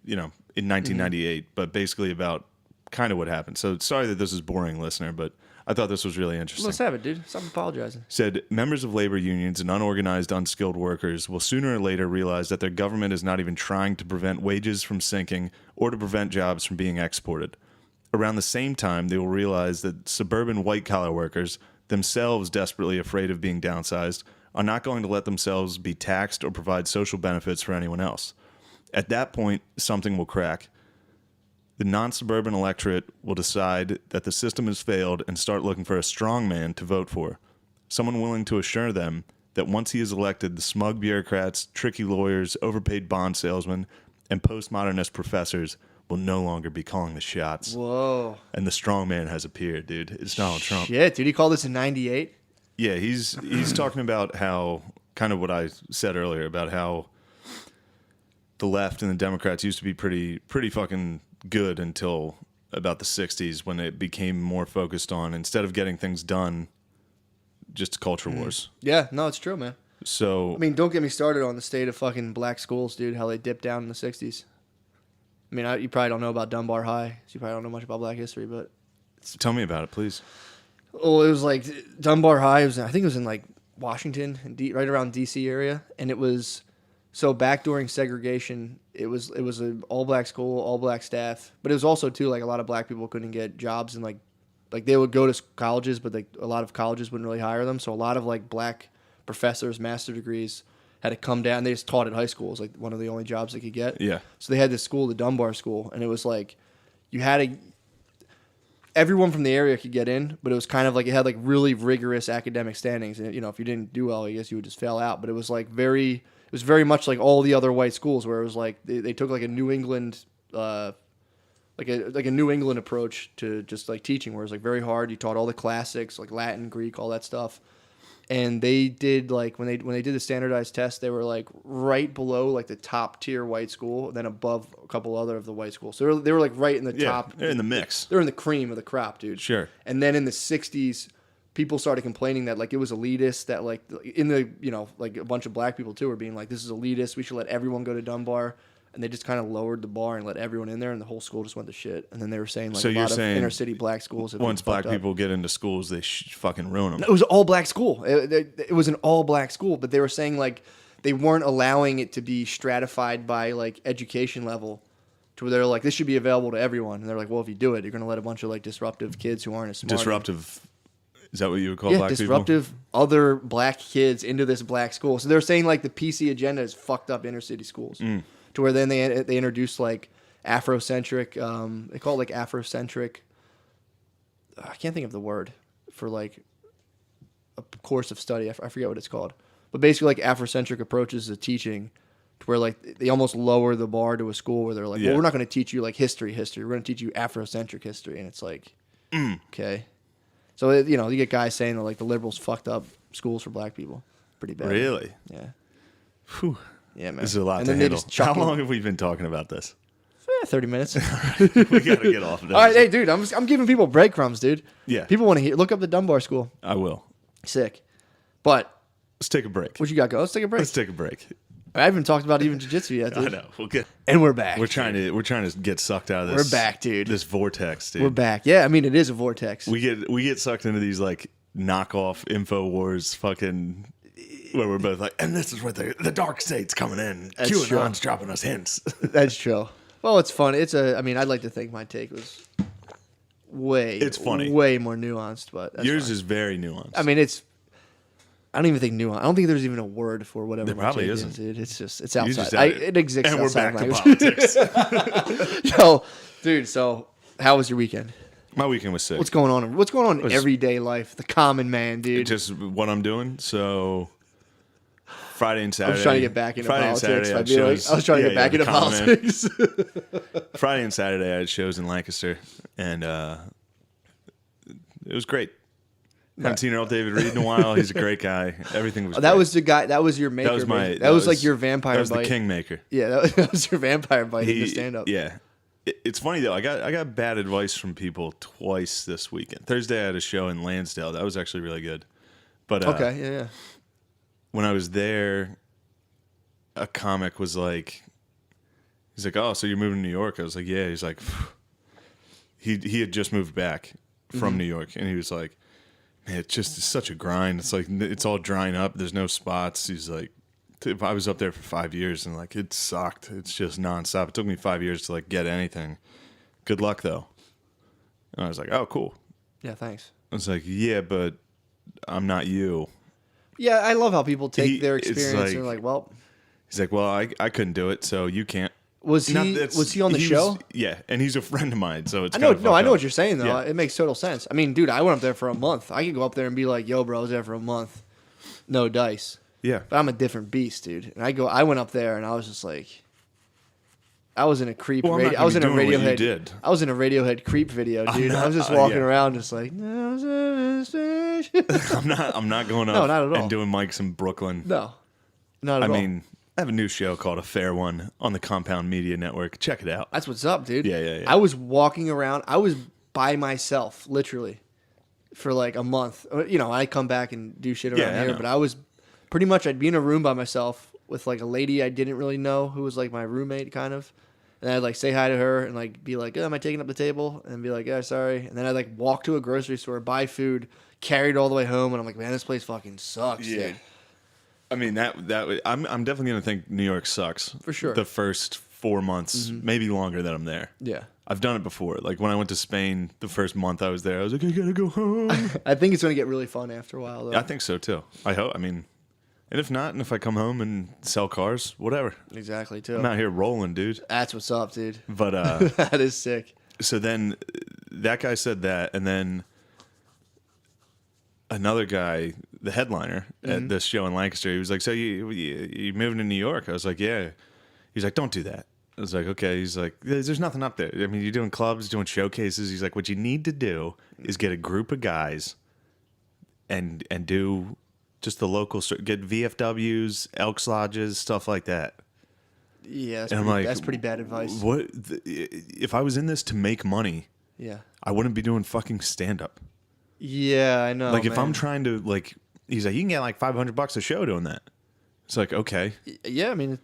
in 1998. Mm-hmm. But basically about kind of what happened. So sorry that this is boring, listener, but I thought this was really interesting. Let's have it, dude. Stop apologizing. Said members of labor unions and unorganized, unskilled workers will sooner or later realize that their government is not even trying to prevent wages from sinking or to prevent jobs from being exported. Around the same time, they will realize that suburban white-collar workers, themselves desperately afraid of being downsized, are not going to let themselves be taxed or provide social benefits for anyone else. At that point, something will crack. The non-suburban electorate will decide that the system has failed and start looking for a strong man to vote for. Someone willing to assure them that once he is elected, the smug bureaucrats, tricky lawyers, overpaid bond salesmen, and postmodernist professors will no longer be calling the shots. Whoa. And the strong man has appeared, dude. It's Donald Trump. Shit, dude. He called this in 98? Yeah, he's talking about how, kind of what I said earlier, about how the left and the Democrats used to be pretty fucking good until about the 60s when it became more focused on, instead of getting things done, just culture wars. Yeah, no, it's true, man. So I mean, don't get me started on the state of fucking black schools, dude, how they dipped down in the 60s. I mean, you probably don't know about Dunbar High, so you probably don't know much about black history, but... Tell me about it, please. Well, it was like Dunbar High, I think it was in like Washington, right around D.C. area, and it was... So back during segregation, it was an all-black school, all-black staff, but it was also, too, like a lot of black people couldn't get jobs, and like they would go to colleges, but like a lot of colleges wouldn't really hire them, so a lot of like black professors, master degrees, had to come down. They just taught at high school. It was like one of the only jobs they could get. Yeah. So they had this school, the Dunbar School, and it was like you had to... everyone from the area could get in, but it was kind of like it had like really rigorous academic standings, and if you didn't do well, I guess you would just fail out. But it was like it was very much like all the other white schools, where it was like they took like a New England, like a New England approach to just like teaching, where it was like very hard. You taught all the classics like Latin, Greek, all that stuff. And they did like when they did the standardized test, they were like right below like the top tier white school, then above a couple other of the white schools. So they were like right in the top. They're in the mix. They're in the cream of the crop, dude. Sure. And then in the 60s, people started complaining that like it was elitist, that like in the like a bunch of black people too were being like, this is elitist, we should let everyone go to Dunbar. And they just kind of lowered the bar and let everyone in there, and the whole school just went to shit. And then they were saying like So a you're lot of saying inner city black schools. Once black people get into schools, they fucking ruin them. It was all black school. It was an all black school, but they were saying like they weren't allowing it to be stratified by like education level, to where they're like, this should be available to everyone. And they're like, well, if you do it, you're gonna let a bunch of like disruptive kids who aren't as smart. Disruptive. Is that what you would call black disruptive people? other black kids into this black school. So they're saying like the PC agenda is fucked up inner city schools. To where then they introduced like Afrocentric, they call it like Afrocentric. I can't think of the word for like a course of study. I forget what it's called, but basically like Afrocentric approaches to teaching, to where like they almost lower the bar to a school where they're like, well, we're not going to teach you like history. We're going to teach you Afrocentric history, and it's like, okay. So you get guys saying that like the liberals fucked up schools for black people, pretty bad. Really? Yeah. Whew. Yeah, man. This is a lot and to then handle. They just How long have we been talking about this? 30 minutes. We got to get off of this. All right, hey, dude, I'm giving people breadcrumbs, dude. Yeah. People want to hear. Look up the Dunbar School. I will. Sick. But Let's take a break. what you got? Let's take a break. Let's take a break. I haven't talked about even jiu-jitsu yet, dude. I know. We'll get. And we're back. We're trying to get sucked out of this. We're back, dude. This vortex, dude. We're back. Yeah, I mean it is a vortex. We get sucked into these like knockoff InfoWars fucking. Where we're both like, and this is where the dark state's coming in. That's QAnon's dropping us hints. That's true. Well, it's fun. I mean, I'd like to think my take was It's funny. way more nuanced, but that's Yours fine. is very nuanced. I mean, I don't even think nuanced. I don't think there's even a word for whatever. There my probably take isn't. is, dude. It's just it's You outside. just added It exists. and we're outside back to language. politics. Yo, dude. So, how was your weekend? My weekend was sick. What's going on? What's going on in everyday life? The common man, dude. Just what I'm doing. So Friday and Saturday. I was trying to get back into Friday and politics. Saturday, I was trying to get back into politics. Friday and Saturday I had shows in Lancaster, and it was great. Haven't seen Earl David Reed in a while. He's a great guy. Everything was. That great. was the guy. That was your maker. That was my. That was like your vampire That was bite. the kingmaker. Yeah, that was your vampire bite in the stand-up. Yeah. It's funny though. I got bad advice from people twice this weekend. Thursday I had a show in Lansdale. That was actually really good. But Okay. Yeah. when I was there, a comic was like, he's like, "Oh, so you're moving to New York?" I was like, "Yeah." He's like, he had just moved back from New York, and he was like, "Man, it's such a grind. It's like it's all drying up. There's no spots." He's like, I was up there for 5 years, and like it sucked. It's just nonstop. It took me 5 years to like get anything. Good luck though. And I was like, "Oh, cool." Yeah. Thanks. I was like, "Yeah, but I'm not you." Yeah, I love how people take their it's experience like- and they're like, "Well, He's like, "Well, I couldn't do it, so you can't." was he on the show?" Yeah, and he's a friend of mine, so it's I know. kinda No, fucked I know up. what you're saying though. Yeah. It makes total sense. I mean, dude, I went up there for a month. I could go up there and be like, "Yo, bro, I was there for a month, no dice." Yeah, But I'm a different beast, dude. And I went up there and I was just like, I was in a creep. Well, I'm not I was in a gonna be doing what you Radiohead. did. I was in a Radiohead creep video, dude. I was just yeah. walking around, just like, no, I'm not going up No, not at all. and doing mics in Brooklyn. not at I all. mean, I have a new show called A Fair One on the Compound Media Network. Check it out. That's what's up, dude. Yeah. I was walking around. I was by myself, literally, for like a month. I come back and do shit around Yeah, I here, know. but I was pretty much. I'd be in a room by myself with like a lady I didn't really know who was like my roommate, kind of. And I'd like say hi to her and like be like, "Oh, am I taking up the table?" And be like, "Yeah, sorry." And then I'd like walk to a grocery store, buy food, carry it all the way home, and I'm like, "Man, this place fucking sucks." Yeah. Dude. I mean I'm definitely gonna think New York sucks For sure. the first 4 months, maybe longer that I'm there. Yeah. I've done it before. Like when I went to Spain, the first month I was there, I was like, I gotta go home. I think it's gonna get really fun after a while, though. I think so too. I hope. I mean, and if not, and if I come home and sell cars, whatever. Exactly, too. I'm out here rolling, dude. That's what's up, dude. But That is sick. so then that guy said that, and then another guy, the headliner at this show in Lancaster, he was like, "So you moving to New York?" I was like, "Yeah." He's like, "Don't do that." I was like, "Okay." He's like, "There's nothing up there. I mean, you're doing clubs, doing showcases." He's like, "What you need to do is get a group of guys and do just the local, get VFWs, Elks Lodges, stuff like that." Yeah, That's pretty bad advice. What if I was in this to make money? Yeah. I wouldn't be doing fucking stand up. Yeah, I know. Like if man. I'm trying to like, he's like, you can get like $500 a show doing that. It's like, okay, Yeah, I mean,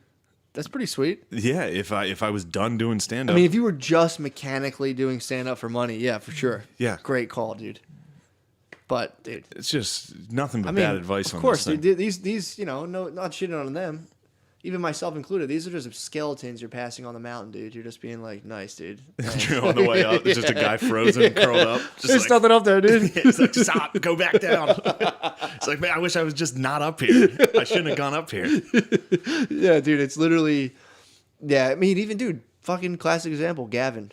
that's pretty sweet. yeah. If I was done doing stand up, I mean, if you were just mechanically doing stand up for money, yeah, for sure. Yeah. Great call, dude. But dude, it's just nothing but I mean, bad advice. Of course, on this dude, these no, not shitting on them. Even myself included, these are just skeletons you're passing on the mountain, dude. You're just being like, nice, dude. You're on the way up. It's just a guy frozen, curled up. There's like, nothing up there, dude. It's like, stop, go back down. It's like, man, I wish I was just not up here. I shouldn't have gone up here. Yeah, dude, it's literally, yeah. I mean, even dude, fucking classic example, Gavin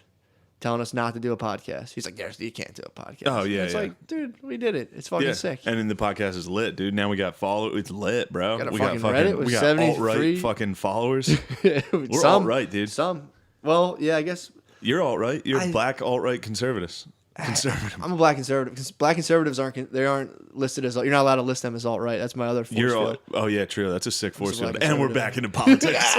telling us not to do a podcast. He's like, you can't do a podcast. Oh, yeah, It's like, dude, we did it. It's fucking sick. And then the podcast is lit, dude. Now we got It's lit, bro. Got a we fucking got Reddit with we got 73 alt-right fucking followers. We're alt-right, dude. Some. Well, yeah, I guess. You're alt-right. You're black alt-right conservative. Conservative. I'm a black conservative. Because black conservatives aren't listed as. You're not alled to list them as alt-right. That's my other force field. Oh, yeah, true. That's a sick force black field. And we're back into politics.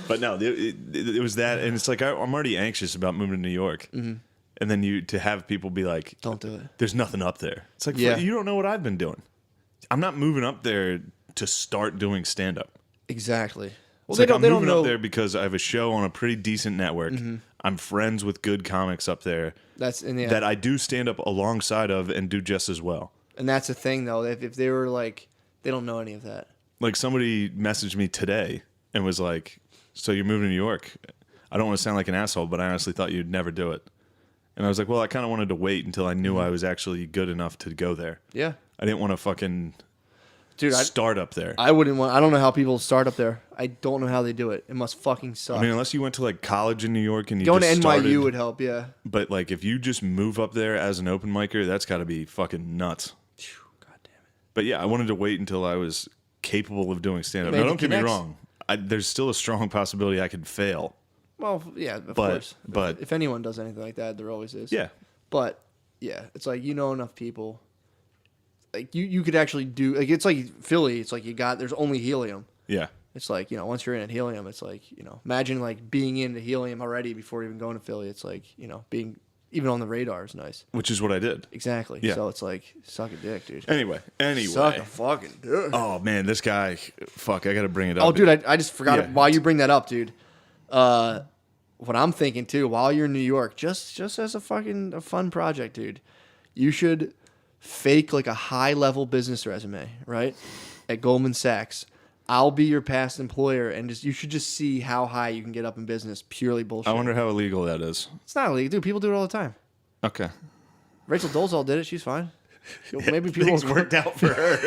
But no, it was that, and it's like I'm already anxious about moving to New York, and then to have people be like, Don't do it. There's nothing up there. It's like, Yeah. you don't know what I've been doing. I'm not moving up there to start doing stand up. Exactly. Well, It's like I'm they don't moving know. up there because I have a show on a pretty decent network. I'm friends with good comics up there that I do stand up alongside of and do just as well. And that's the thing, though. If they were like, they don't know any of that. Like somebody messaged me today and was like, "So you're moving to New York?" I don't want to sound like an asshole, but I honestly thought you'd never do it. And I was like, well, I kind of wanted to wait until I knew I was actually good enough to go there. Yeah. I didn't want to fucking start up there. I wouldn't want. I don't know how people start up there. I don't know how they do it. It must fucking suck. I mean, unless you went to like college in New York and you Going just to NYU started, would help. Yeah. But like if you just move up there as an open micer, that's got to be fucking nuts. God damn it. But yeah, I wanted to wait until I was capable of doing stand up. Make Now, the don't get me connects. wrong. There's still a strong possibility I could fail. Well, yeah, of course. But if anyone does anything like that, there always is. yeah, But yeah, it's like enough people. Like you could actually do like it's like Philly. It's like there's only helium. yeah. It's like once you're in at helium, it's like imagine like being into helium already before even going to Philly. It's like being even on the radar is nice. Which is what I did. Exactly. Yeah. So it's like suck a dick, dude. Anyway. Suck a fucking dick. Oh man, this guy. Fuck, I got to bring it up. Oh, dude, I just forgot Yeah. while you bring that up, dude. What I'm thinking too, while you're in New York, just as a fun project, dude, you should fake like a high level business resume, right? At Goldman Sachs. I'll be your past employer, and you should just see how high you can get up in business. Purely bullshit. I wonder how illegal that is. It's not illegal, dude. People do it all the time. Okay. Rachel Dolezal did it. She's fine. Maybe people Things worked out for her.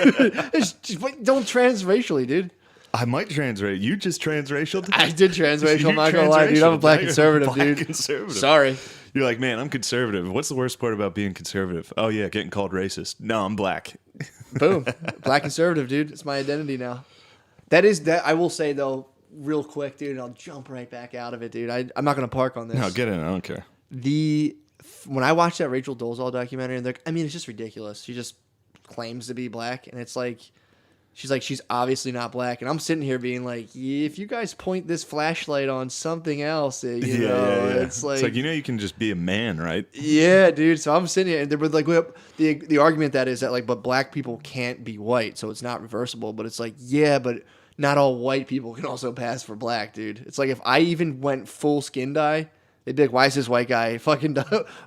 Don't transracially, dude. I might transrate. You just transracial? I did transracial. You I'm not gonna lie, dude. I'm a black transracial. conservative, Black dude. conservative. Sorry. You're like, man, I'm conservative. What's the worst part about being conservative? Oh yeah, getting called racist. No, I'm black. Boom. Black conservative, dude. It's my identity now. That I will say though, real quick, dude, and I'll jump right back out of it, dude. I'm not gonna park on this. No, get in. I don't care. When I watched that Rachel Dolezal documentary, and it's just ridiculous. She just claims to be black, and it's like she's obviously not black, and I'm sitting here being like, if you guys point this flashlight on something else, it's like you can just be a man, right? Yeah, dude. So I'm sitting here, and they were like, the argument that is that like, but black people can't be white, so it's not reversible. But it's like, yeah, but not all white people can also pass for black, dude. It's like if I even went full skin dye, they'd be like, why is this white guy fucking?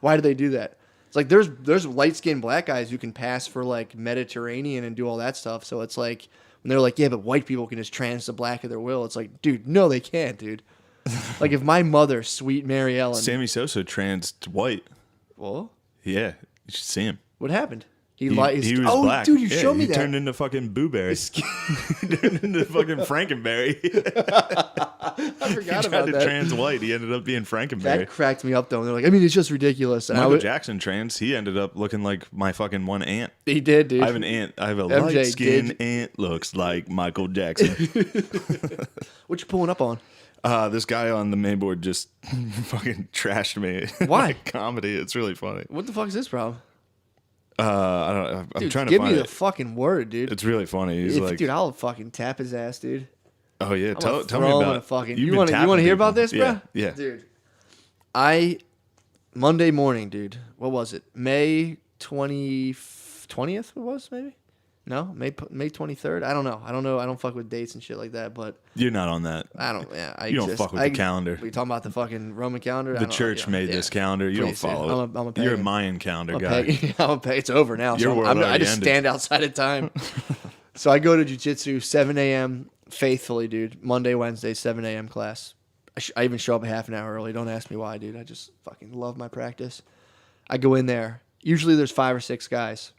Why do they do that? It's like there's light skinned black guys who can pass for like Mediterranean and do all that stuff. So it's like when they're like, yeah, but white people can just trans to black of their will. It's like, dude, no, they can't, dude. Like if my mother, sweet Mary Ellen, Sammy Sosa trans to white. well, Yeah, you should see him. what happened? He was oh, black. dude, you showed me he that. turned into fucking Booberry. He turned into fucking Frankenberry. I forgot He about tried to that. trans white. He ended up being Frankenberry. That cracked me up though. And they're like, I mean, it's just ridiculous. And Michael Jackson trans. He ended up looking like my fucking one aunt. He did, dude. I have an aunt. I have a MJ light skinned did. aunt looks like Michael Jackson. What you pulling up on? This guy on the main board just fucking trashed me. Why? Like comedy. It's really funny. What the fuck is this problem? I don't know. I'm Dude, trying to give find me the it. fucking word, dude. It's really funny. He's like, Dude, I'll fucking tap his ass, dude. oh yeah, tell me Throw him in about a fucking. You've You been want to tapping hear people. about this, bro? Yeah. dude. Monday morning, dude. What was it? May 20th. It was maybe. No, May 23rd. I don't know. I don't fuck with dates and shit like that. But You're not on that. I don't. Yeah, I You don't fuck with the calendar. We talking about the fucking Roman calendar. The church made this calendar. You Please, don't follow yeah. it. I'm a pagan. You're a Mayan calendar guy. I'm a pagan. It's over now. Your So world I already just ended. stand outside of time. So I go to jiu-jitsu 7 a.m. faithfully, dude. Monday, Wednesday, 7 a.m. class. I even show up a half an hour early. Don't ask me why, dude. I just fucking love my practice. I go in there. Usually there's 5 or 6 guys.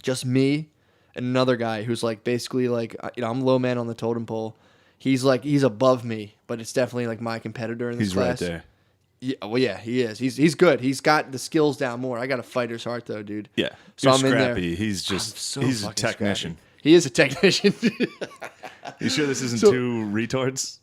Just me and another guy who's like basically like, I'm low man on the totem pole. He's above me, but it's definitely like my competitor in this He's class. right there. Yeah, well, yeah, he is. He's good. He's got the skills down more. I got a fighter's heart though, dude. Yeah. So You're I'm in there. scrappy. He's just So he's a fucking technician. scrappy. He is a technician. You sure this isn't two retards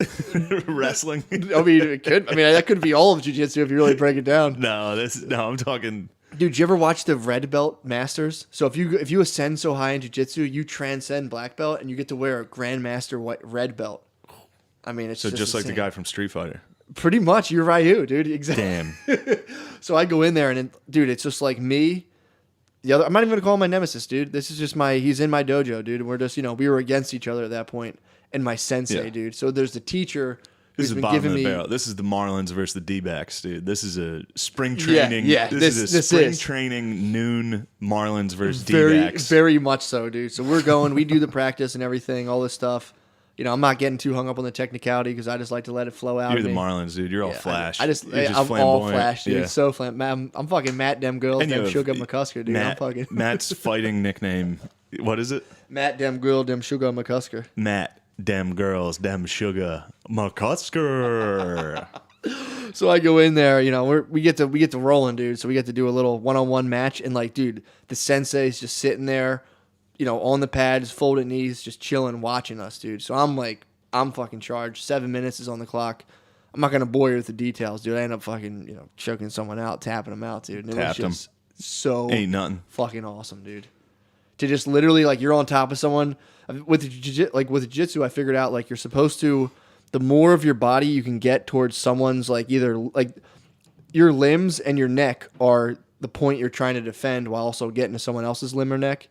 wrestling? I mean, it could. I mean, that could be all of jiu-jitsu if you really break it down. No, I'm talking. Dude, you ever watch the red belt masters? So if you ascend so high in jiu-jitsu, you transcend black belt and you get to wear a grandmaster red belt. I mean, it's So just like the insane. guy from Street Fighter. Pretty much, you're Ryu, dude. Exactly. Damn. So I go in there and dude, it's just like me. The other, I'm not even gonna call him my nemesis, dude. This is just he's in my dojo, dude. And we're just, we were against each other at that point. And my sensei, Yeah. dude. So there's the teacher This who's is been bottom of giving the me. barrel. This is the Marlins versus the D-backs, dude. This is a spring training. yeah, This is a this spring is. training noon Marlins versus Very, D-backs. very much so, dude. So we're going, we do the practice and everything, all this stuff. I'm not getting too hung up on the technicality because I just like to let it flow out. You're of the me. Marlins, dude. You're all Yeah, flash. I'm all flamboyant. flash, dude. Yeah. So I'm fucking Matt Dem Girls, And you Dem have Sugar McCusker, dude. Matt's fighting nickname. What is it? Matt Dem Girl, Dem Sugar McCusker. Matt, dem girls, dem sugar, McCusker. So I go in there, we get to rolling, dude. So we get to do a little one-on-one match, and like, dude, the sensei's just sitting there, on the pads, folded knees, just chilling, watching us, dude. So I'm fucking charged. 7 minutes is on the clock. I'm not gonna bore you with the details, dude. I end up fucking, choking someone out, tapping them out, dude. And it was Tapped 'em. just so Ain't nothing. fucking awesome, dude. To just literally like you're on top of someone with jiu-jitsu, I figured out like you're supposed to. The more of your body you can get towards someone's like either like your limbs and your neck are the point you're trying to defend while also getting to someone else's limb or neck.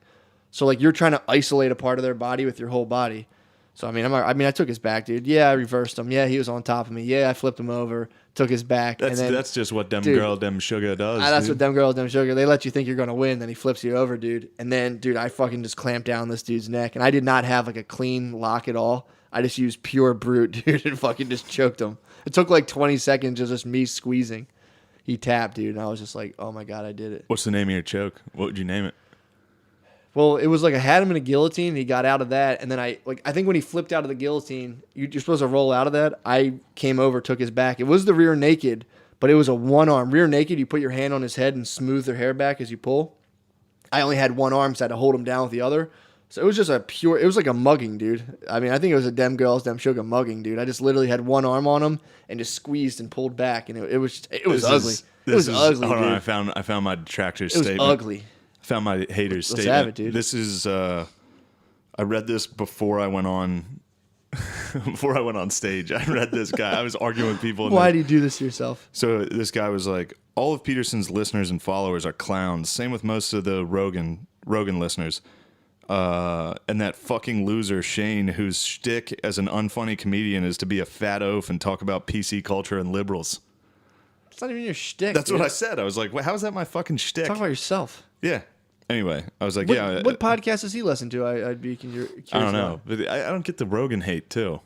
So like you're trying to isolate a part of their body with your whole body. So I took his back, dude. Yeah, I reversed him. Yeah, he was on top of me. Yeah, I flipped him over, took his back. That's just what dem dude, girl, dem sugar does. that's dude. what them girls, them sugar. They let you think you're gonna win, then he flips you over, dude. And then, dude, I fucking just clamped down this dude's neck, and I did not have like a clean lock at all. I just used pure brute, dude, and fucking just choked him. It took like 20 seconds of just me squeezing. He tapped, dude, and I was just like, oh my god, I did it. What's the name of your choke? What would you name it? Well, it was like I had him in a guillotine. And he got out of that, and then I think when he flipped out of the guillotine, you're supposed to roll out of that. I came over, took his back. It was the rear naked, but it was a one arm rear naked. You put your hand on his head and smooth their hair back as you pull. I only had one arm, so I had to hold him down with the other. So it was just it was like a mugging, dude. I mean, I think it was a dem girls, dem sugar mugging, dude. I just literally had one arm on him and just squeezed and pulled back, and it was ugly. It was ugly, Hold dude. on, I found my detractor's It was statement. ugly. Found my hater's Let's statement. have it, dude. This is I read this before I went on stage. I read this guy. I was arguing with people. Why do you do this to yourself? So this guy was like, all of Peterson's listeners and followers are clowns. Same with most of the Rogan listeners. And that fucking loser Shane, whose shtick as an unfunny comedian is to be a fat oaf and talk about PC culture and liberals. It's not even your shtick. That's dude. what I said. I was like, well, how is that my fucking shtick? Talk about yourself. Yeah. Anyway, I was like, What podcast does he listen to? I'd be curious. I don't know. about. But I don't get the Rogan hate, too.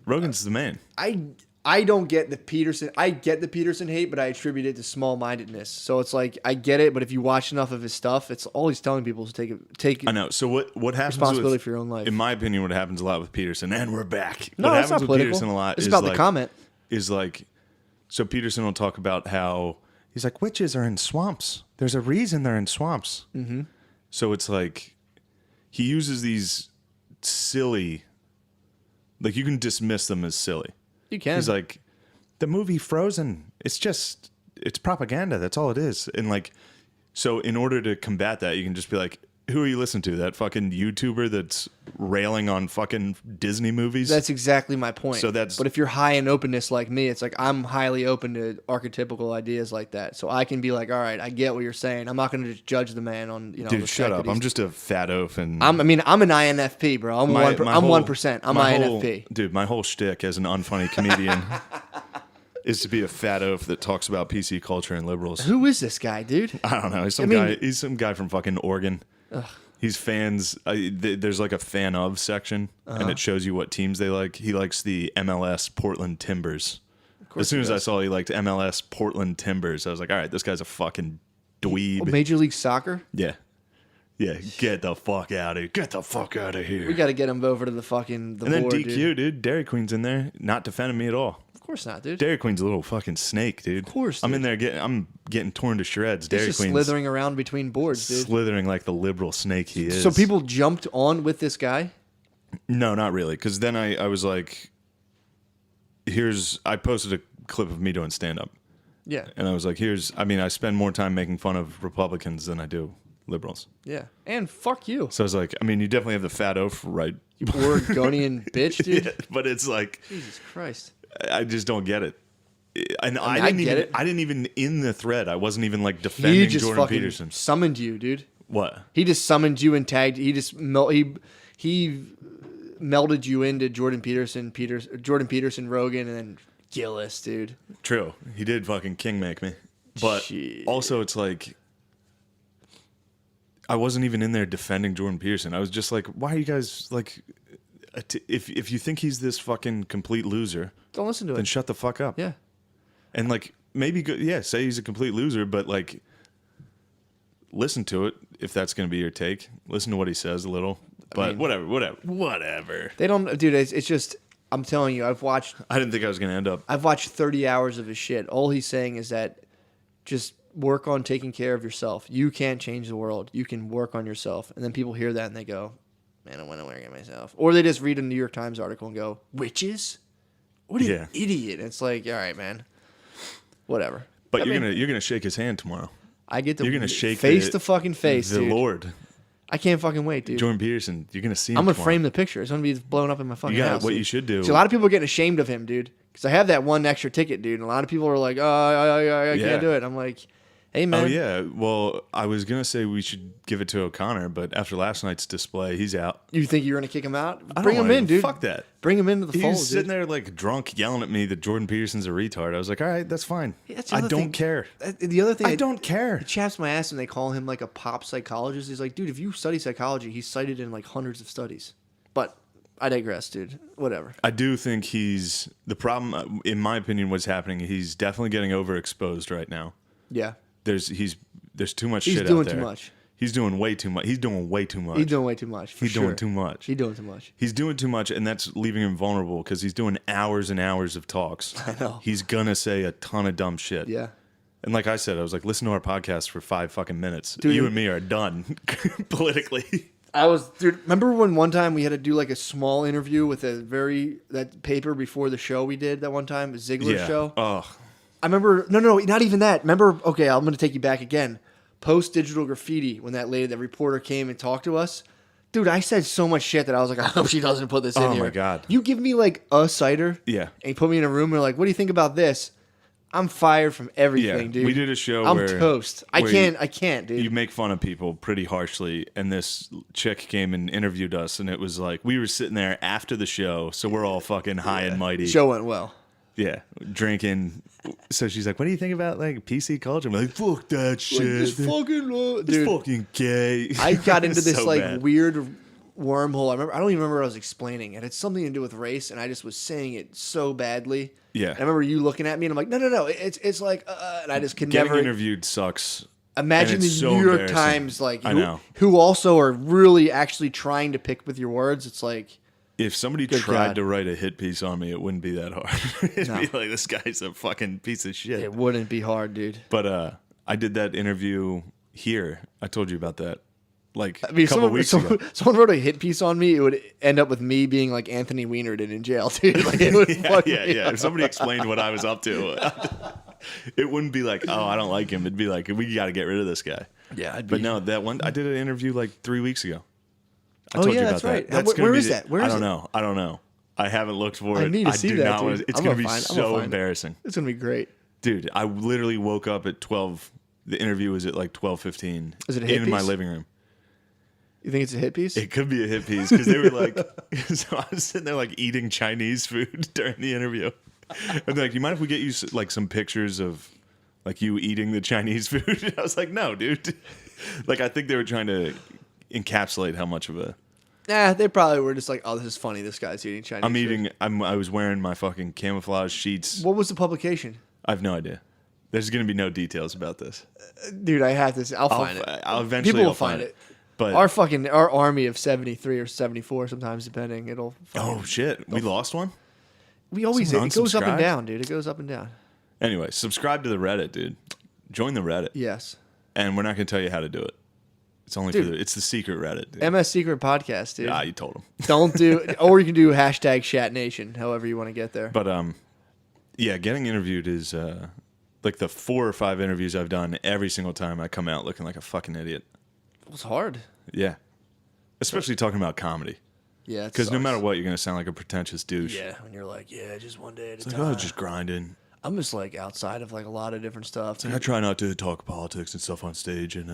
Rogan's the man. I I don't get the Peterson. I get the Peterson hate, but I attribute it to small-mindedness. So it's like I get it, but if you watch enough of his stuff, it's all he's telling people is take I know. So what happens responsibility with, for your own life. in my opinion, what happens a lot with Peterson, and we're back. No, what it's not happens with political. Peterson a lot It's is about like, the comment. Is like, so Peterson will talk about how he's like, witches are in swamps. There's a reason they're in swamps. Mm-hmm. So it's like he uses these silly, like you can dismiss them as silly. You can. He's like, the movie Frozen, it's propaganda. That's all it is. And like, so in order to combat that, you can just be like, who are you listening to? That fucking YouTuber that's railing on fucking Disney movies? That's exactly my point. So that's- But if you're high in openness like me, it's like I'm highly open to archetypical ideas like that. So I can be like, all right, I get what you're saying. I'm not going to just judge the man on, you know. Dude, the shut fact up. that I'm he's- just a fat oaf. And I'm an INFP, bro. I'm 1%. I'm INFP. Dude, my whole shtick as an unfunny comedian is to be a fat oaf that talks about PC culture and liberals. Who is this guy, dude? I don't know. He's some guy from fucking Oregon. Ugh. He's fans. There's like a fan of section, and it shows you what teams they like. He likes the MLS Portland Timbers. As soon as I saw he liked MLS Portland Timbers, I was like, all right, this guy's a fucking dweeb. Major League Soccer? Yeah. Yeah, get the fuck out of here. Get the fuck out of here. We got to get him over to the fucking and then board, DQ, dude. Dairy Queen's in there, not defending me at all. Of course not, dude. Dairy Queen's a little fucking snake, dude. Of course, I'm dude. in there I'm getting torn to shreds. He's Dairy just Queen's slithering around between boards, dude. slithering like the liberal snake he is. So people jumped on with this guy? No, not really. Because then I was like, I posted a clip of me doing stand-up. Yeah. And I was like, I spend more time making fun of Republicans than I do liberals. Yeah. And fuck you. So I was like, I mean, you definitely have the fat oaf right. You Oregonian bitch, dude. Yeah, but it's like, Jesus Christ. I just don't get it. And I get it. I didn't even in the thread. I wasn't even like defending He just Jordan fucking Peterson. summoned you, dude. What? He just summoned you and tagged. He just he melded you into Jordan Peterson, Rogan, and then Gillis, dude. True. He did fucking king make me. But Shit. also it's like I wasn't even in there defending Jordan Peterson. I was just like, why are you guys like if you think he's this fucking complete loser, Don't listen to then it. shut the fuck up. Yeah. And like maybe say he's a complete loser, but like listen to it if that's going to be your take. Listen to what he says a little. But whatever. They don't, dude. It's just. I'm telling you, I didn't think I was going to end up. I've watched 30 hours of his shit. All he's saying is that just work on taking care of yourself. You can't change the world. You can work on yourself. And then people hear that and they go, man, I want to work on myself. Or they just read a New York Times article and go, witches? What an idiot. And it's like, all right, man. Whatever. But you're gonna shake his hand tomorrow. I get to You're gonna shake face to fucking face, the dude. Lord. I can't fucking wait, dude. Jordan Peterson, you're gonna see him I'm gonna tomorrow. frame the picture. It's gonna be blown up in my fucking house. What dude. you should do. See, a lot of people are getting ashamed of him, dude. Because I have that one extra ticket, dude. And a lot of people are like, oh, I can't do it. I'm like, hey, man. Oh yeah. Well, I was gonna say we should give it to O'Connor, but after last night's display, he's out. You think you're gonna kick him out? I Bring don't him in, wanna- dude. Fuck that. Bring him into the He fold, was sitting dude. there like drunk, yelling at me that Jordan Peterson's a retard. I was like, all right, that's fine. That's the I other don't thing. care. The other thing, I don't care. It chaps my ass when they call him like a pop psychologist. He's like, dude, if you study psychology, he's cited in like hundreds of studies. But I digress, dude. Whatever. I do think he's the problem. In my opinion, what's happening? He's definitely getting overexposed right now. Yeah. There's too much He's shit doing out there. too much. He's doing way too much. He's doing way too much. He's doing way too much. For He's sure. doing too much. He's doing too much. He's doing too much, and that's leaving him vulnerable because he's doing hours and hours of talks. I know. He's gonna say a ton of dumb shit. Yeah. And like I said, I was like, listen to our podcast for 5 fucking minutes. Dude, you and me are done politically. Dude, remember when one time we had to do like a small interview with that paper before the show we did that one time, Ziegler's show? Oh, I remember, no, not even that. Remember, okay, I'm going to take you back again. Post-digital graffiti, when that reporter came and talked to us. Dude, I said so much shit that I was like, I hope she doesn't put this in here. Oh, my God. You give me like a cider. Yeah. And you put me in a room and you're like, what do you think about this? I'm fired from everything, yeah. dude. We did a show I'm where toast. I where can't, dude. you make fun of people pretty harshly, and this chick came and interviewed us, and it was like we were sitting there after the show, so we're all fucking high and mighty. Show went well. Yeah, drinking. So she's like, "What do you think about like PC culture?" I'm like, "Fuck that shit. Like, this fucking It's dude. fucking gay." I got into this So like bad. weird wormhole. I don't even remember what I was explaining. And it's something to do with race, and I just was saying it so badly. Yeah. And I remember you looking at me, and I'm like, no. It's like, and I just could Getting never. interviewed sucks. Imagine the so New York embarrassing. Times, like, I know. who also are really actually trying to pick with your words. It's like, If somebody Good tried God. to write a hit piece on me, it wouldn't be that hard. It'd No. be like, this guy's a fucking piece of shit. it wouldn't be hard, dude. But I did that interview here. I told you about that. Like I mean, a couple weeks ago. someone wrote a hit piece on me, it would end up with me being like Anthony Weiner did in jail, dude. Like, it would fuck me Yeah. up. If somebody explained what I was up to, it wouldn't be like, oh, I don't like him. It'd be like, we got to get rid of this guy. Yeah, But no, that one, I did an interview like 3 weeks ago. I Oh, told yeah, you about that's that. right. That's Where gonna is be that? Where I is don't it? know. I don't know. I haven't looked for it. I need to see do that, not want dude. It's I'm going to gonna be find- I'm gonna so find it. embarrassing. It's gonna be great. Dude, I literally woke up at 12. The interview was at like 12:15. Is it a hit in my piece? living room? You think it's a hit piece? It could be a hit piece because they were like, so I was sitting there like eating Chinese food during the interview. And they're like, you mind if we get you like some pictures of like you eating the Chinese food? I was like, no, dude. Like, I think they were trying to encapsulate how much of a. Nah, they probably were just like, oh, this is funny. This guy's eating Chinese I'm food. eating. I was wearing my fucking camouflage sheets. What was the publication? I have no idea. There's going to be no details about this. Dude, I have this. I'll find it. I'll eventually. People will I'll find it. But Our army of 73 or 74, sometimes depending, it'll. oh shit, we lost one. We always Someone it goes up and unsubscribed? down, dude. It goes up and down. Anyway, subscribe to the Reddit, dude. Join the Reddit. Yes. And we're not going to tell you how to do it. It's only Dude. for it's the secret Reddit. Dude. MS Secret Podcast, dude. Ah, you told them. Don't do, or you can do hashtag Shat Nation, however you want to get there. But yeah, getting interviewed is like the 4 or 5 interviews I've done. Every single time I come out looking like a fucking idiot. It was hard. Yeah, especially talking about comedy. Yeah, Because no matter what, you're going to sound like a pretentious douche. Yeah, when you're like, yeah, just one day at a It's like, time. oh, just grinding. I'm just like outside of like a lot of different stuff. It's like, I try not to talk politics and stuff on stage, and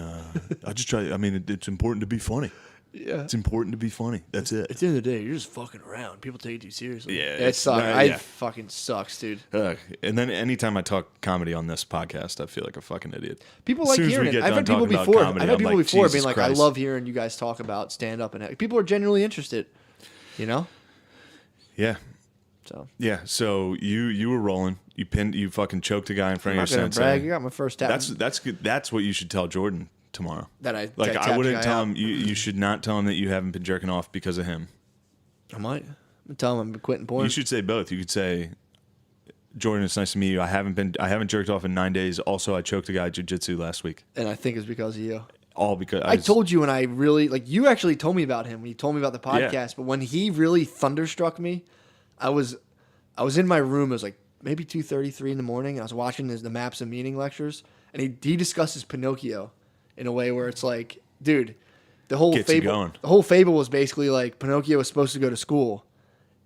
I just try. I mean, it's important to be funny. Yeah. It's important to be funny. That's it. At the end of the day, you're just fucking around. People take you too seriously. Yeah, It it's- sucks. yeah. I fucking sucks, dude. And then anytime I talk comedy on this podcast, I feel like a fucking idiot. People As like soon as we hearing it. get I've done had people talking about before. comedy, I've had I'm people like, before Jesus being like, Christ. I love hearing you guys talk about stand up, and people are genuinely interested. You know. Yeah. So Yeah, so you were rolling. You fucking choked a guy in front I'm of not your gonna sensei. brag. You got my first tap. That's good. That's what you should tell Jordan tomorrow. that I Like, tapped I the wouldn't guy tell out. him. You should not tell him that you haven't been jerking off because of him. I might. I'm tell him I'm quitting porn. You should say both. You could say, Jordan, it's nice to meet you. I haven't jerked off in 9 days. Also, I choked a guy at jiu-jitsu last week. And I think it's because of you. All because I told you, and I really like. You actually told me about him when you told me about the podcast. Yeah. But when he really thunderstruck me, I was in my room. It was like maybe 2:33 in the morning. And I was watching the Maps and Meaning lectures, and he discusses Pinocchio in a way where it's like, dude, the whole Gets you fable. going. The whole fable was basically like Pinocchio was supposed to go to school,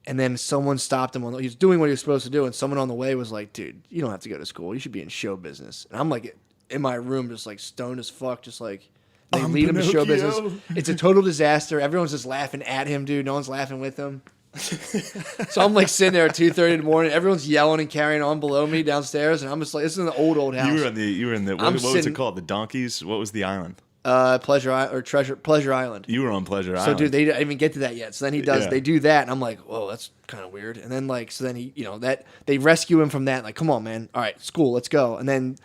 and then someone stopped him. He was doing what he was supposed to do, and someone on the way was like, dude, you don't have to go to school. You should be in show business. And I'm like in my room, just like stoned as fuck, just like. They I'm lead him to show Pinocchio. business. It's a total disaster. Everyone's just laughing at him, dude. No one's laughing with him. So I'm like sitting there at 2:30 in the morning. Everyone's yelling and carrying on below me downstairs, and I'm just like, this is an old house. You were in the. What was sitting- it called? The Donkeys. What was the island? Pleasure Island. You were on Pleasure So Island. dude, they didn't even get to that yet. So then he does. Yeah. They do that, and I'm like, whoa, that's kind of weird. And then like, so then he, that they rescue him from that. Like, come on, man. All right, school, let's go. And then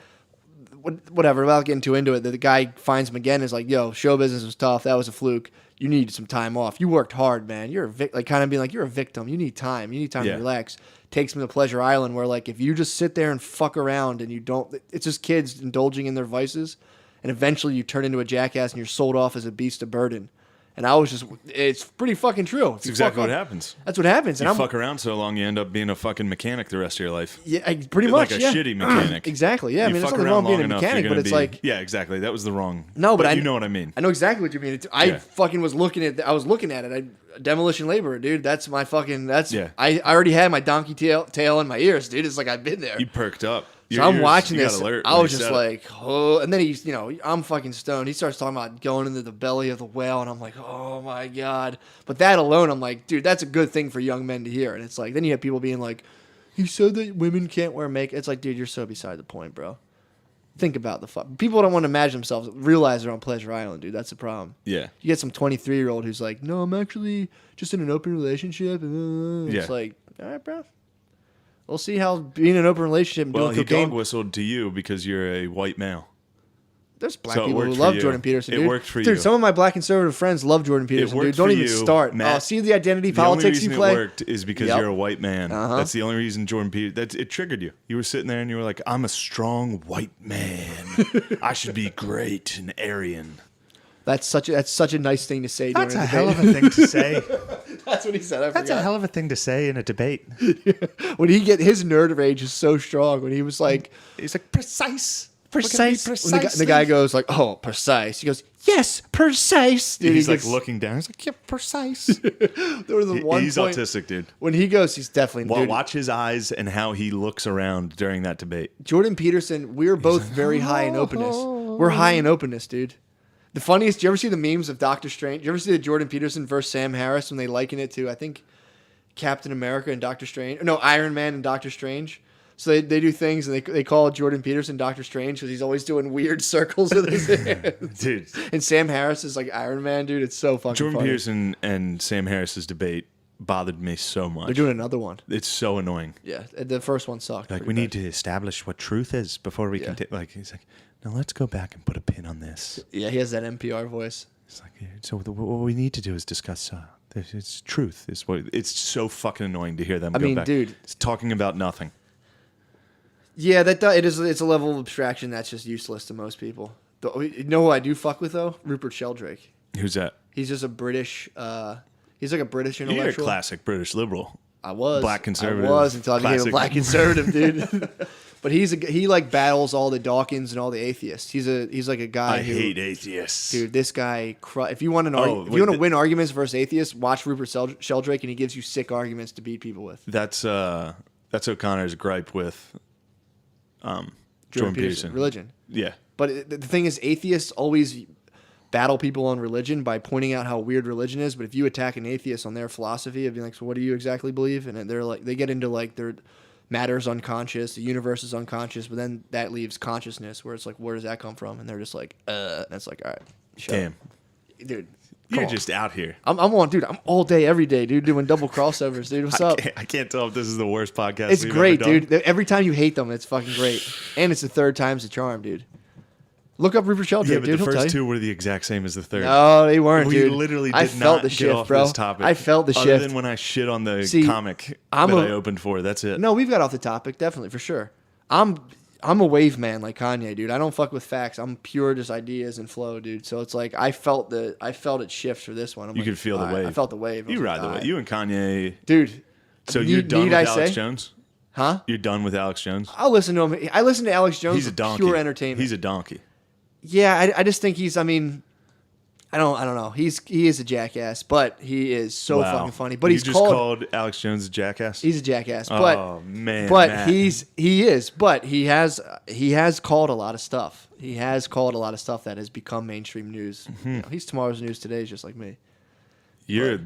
whatever. Without getting too into it, the guy finds him again. And is like, yo, show business was tough. That was a fluke. You need some time off. You worked hard, man. You're like kind of being like, you're a victim. You need time. You need time Yeah. to relax. Takes him to Pleasure Island, where like if you just sit there and fuck around and you don't, it's just kids indulging in their vices, and eventually you turn into a jackass and you're sold off as a beast of burden. And I was just, it's pretty fucking true. That's exactly what happens. That's what happens. And You I'm fuck around so long, you end up being a fucking mechanic the rest of your life. yeah, pretty much Like a yeah. shitty mechanic. Exactly. Yeah, I You mean, there's fuck nothing around wrong being a long enough, mechanic, you're but gonna it's be- like yeah, exactly. That was the wrong. no, but you know what I mean. I know exactly what you mean. I Yeah. fucking was looking at. I was looking at it. Demolition laborer, dude. That's my fucking. That's Yeah. I already had my donkey tail in my ears, dude. It's like I've been there. You perked up. So Your I'm ears- watching you got this. alert I when was he just said it. like, oh. And then he's, I'm fucking stoned. He starts talking about going into the belly of the whale, and I'm like, oh my god. But that alone, I'm like, dude, that's a good thing for young men to hear. And it's like, then you have people being like, he said that women can't wear makeup. It's like, dude, you're so beside the point, bro. Think about the fuck. People don't want to imagine themselves, realize they're on Pleasure Island, dude. That's the problem. Yeah. You get some 23-year-old who's like, no, I'm actually just in an open relationship. It's like, all right, bro. We'll see how being in an open relationship and doing Well, he cocaine. dog whistled to you because you're a white male. There's black So it people who worked for love you. Jordan Peterson, It dude. worked for Dude, you. some of my black conservative friends love Jordan Peterson, worked dude. Don't for even you, start. Matt. See the identity The only politics reason you play? it worked is because Yep. you're a white man. Uh-huh. That's the only reason Jordan Peterson. It triggered you. You were sitting there and you were like, "I'm a strong white man. I should be great and Aryan." That's such a nice thing to say. That's during a a hell debate. of a thing to say. That's what he said. I That's a forgot. hell of a thing to say in a debate. When he get his nerd rage is so strong. When he was like, He's like, precise. precise. When the guy goes like, oh, precise. He goes, yes, precise. Dude, He's he like gets- looking down. He's like, Yeah, precise. There was the one he's point autistic, dude. when he goes, he's definitely. Well, Dude, watch his eyes and how he looks around during that debate. Jordan Peterson, we're both very high in openness. We're high in openness, dude. The funniest, do you ever see the memes of Doctor Strange? Do you ever see the Jordan Peterson versus Sam Harris when they liken it to, I think, Captain America and Doctor Strange? No, Iron Man and Doctor Strange. So they do things and they call Jordan Peterson Doctor Strange because he's always doing weird circles with his hands. Dude, And Sam Harris is like Iron Man, dude. It's so fucking Jordan funny. Peterson and Sam Harris's debate bothered me so much. They're doing another one. It's so annoying. Yeah, the first one sucked. Like, pretty we bad. need to establish what truth is before we Yeah. can. Like, he's like, now let's go back and put a pin on this. Yeah, he has that NPR voice. It's like, so what we need to do is discuss. It's truth. It's what it's so fucking annoying to hear them. I go mean, back. dude. It's talking about nothing. Yeah, it is. It's a level of abstraction that's just useless to most people. You know who I do fuck with though? Rupert Sheldrake. Who's that? He's just a British. He's like a British You're a intellectual. classic British liberal. I was black conservative, I was until I became a classic. black conservative, dude. But he like battles all the Dawkins and all the atheists. He's like a guy. I who, hate atheists. Dude, this guy. If you want to Oh, if you want to wait, win arguments versus atheists, watch Rupert Sheldrake, and he gives you sick arguments to beat people with. That's O'Connor's gripe with Jordan Peterson. Religion. Yeah. But the thing is, atheists always battle people on religion by pointing out how weird religion is. But if you attack an atheist on their philosophy, it'd be like, so what do you exactly believe? And they're like, they get into like their matter's unconscious, the universe is unconscious, but then that leaves consciousness, where it's like, where does that come from? And they're just like, and it's like, all right, shut Damn. up. Dude. You're come on. just out here. I'm on, dude. I'm all day, every day, dude, doing double crossovers, dude. What's up? I can't tell if this is the worst podcast. It's we've great, ever done. dude. Every time you hate them, it's fucking great. And it's the third time's the charm, dude. Look up Rupert Sheldrake, Yeah, but dude. the He'll tell first you. two were the exact same as the third. No, they weren't, we dude. literally did I not felt the get shift, off bro. this topic. I felt the other shift. than when I shit on the See, comic I'm that a- I opened for. That's it. No, we've got off the topic, definitely, for sure. I'm a wave man like Kanye, dude. I don't fuck with facts. I'm pure just ideas and flow, dude. So it's like I felt it shift for this one. I'm You like, could feel the all right, wave. I felt the wave. I You was ride like, the all way. right. You and Kanye. Dude. So you're done with need I Alex say? Jones? Huh? You're done with Alex Jones? I'll listen to him. I listen to Alex Jones He's a for donkey. pure entertainment. He's a donkey. Yeah, I just think he's. I mean, I don't know. He is a jackass, but he is so Wow. fucking funny. But you he's just called. Alex Jones a jackass? He's a jackass, but oh man, but Matt. he has called a lot of stuff. He has called a lot of stuff that has become mainstream news. Mm-hmm. You know, he's tomorrow's news today, just like me. You're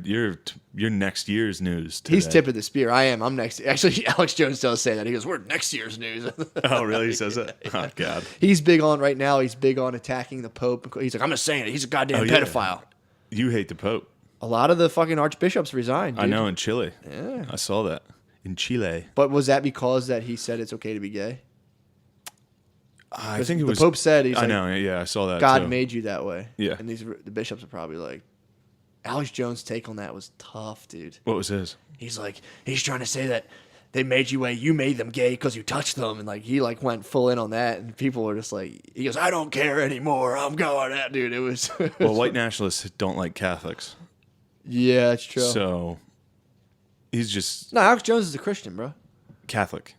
next year's news. Today. He's tip of the spear. I am. I'm next. Actually, Alex Jones does say that. He goes, "We're next year's news." Oh really? He says that? Oh god. He's big on right now. He's big on attacking the Pope. He's like, "I'm just saying it. He's a goddamn Oh, yeah. pedophile." You hate the Pope. A lot of the fucking archbishops resigned. I dude. know in Chile. Yeah. I saw that in Chile. But was that because that he said it's okay to be gay? I think it the was. Pope said he's I like, know. Yeah, I saw that. God too. made you that way. Yeah. And the bishops are probably like, Alex Jones' take on that was tough, dude. What was his? He's like, he's trying to say that they made you way, you made them gay because you touched them, and like he like went full in on that, and people were just like, he goes, I don't care anymore, I'm going out, dude. It was. Well, white nationalists don't like Catholics, Yeah, that's true. so he's just No, Alex Jones is a Christian, bro. Catholic.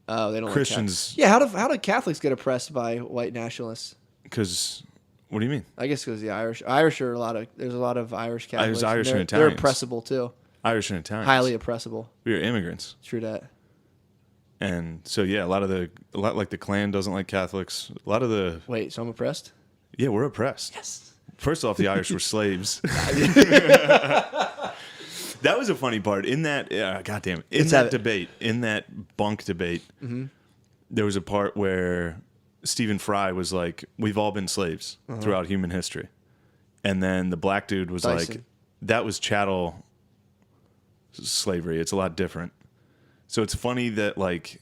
Oh, they don't Christians- Like Catholics. Yeah, how do Catholics get oppressed by white nationalists? Because what do you mean? I guess because the Irish are there's a lot of Irish Catholics. Irish and they're Italians. oppressible too. Irish and Italians. Highly oppressible. We are immigrants, True that. and so yeah, a lot like the Klan doesn't like Catholics. A lot of the Wait, so I'm oppressed? we're oppressed. Yes. First off, the Irish were slaves. That was a funny part in that. Goddamn, in Let's have that it. debate, in that bunk debate, there was a part where Stephen Fry was like, we've all been slaves throughout human history. And then the black dude was like, Dyson. that was chattel slavery. It's a lot different. So it's funny that like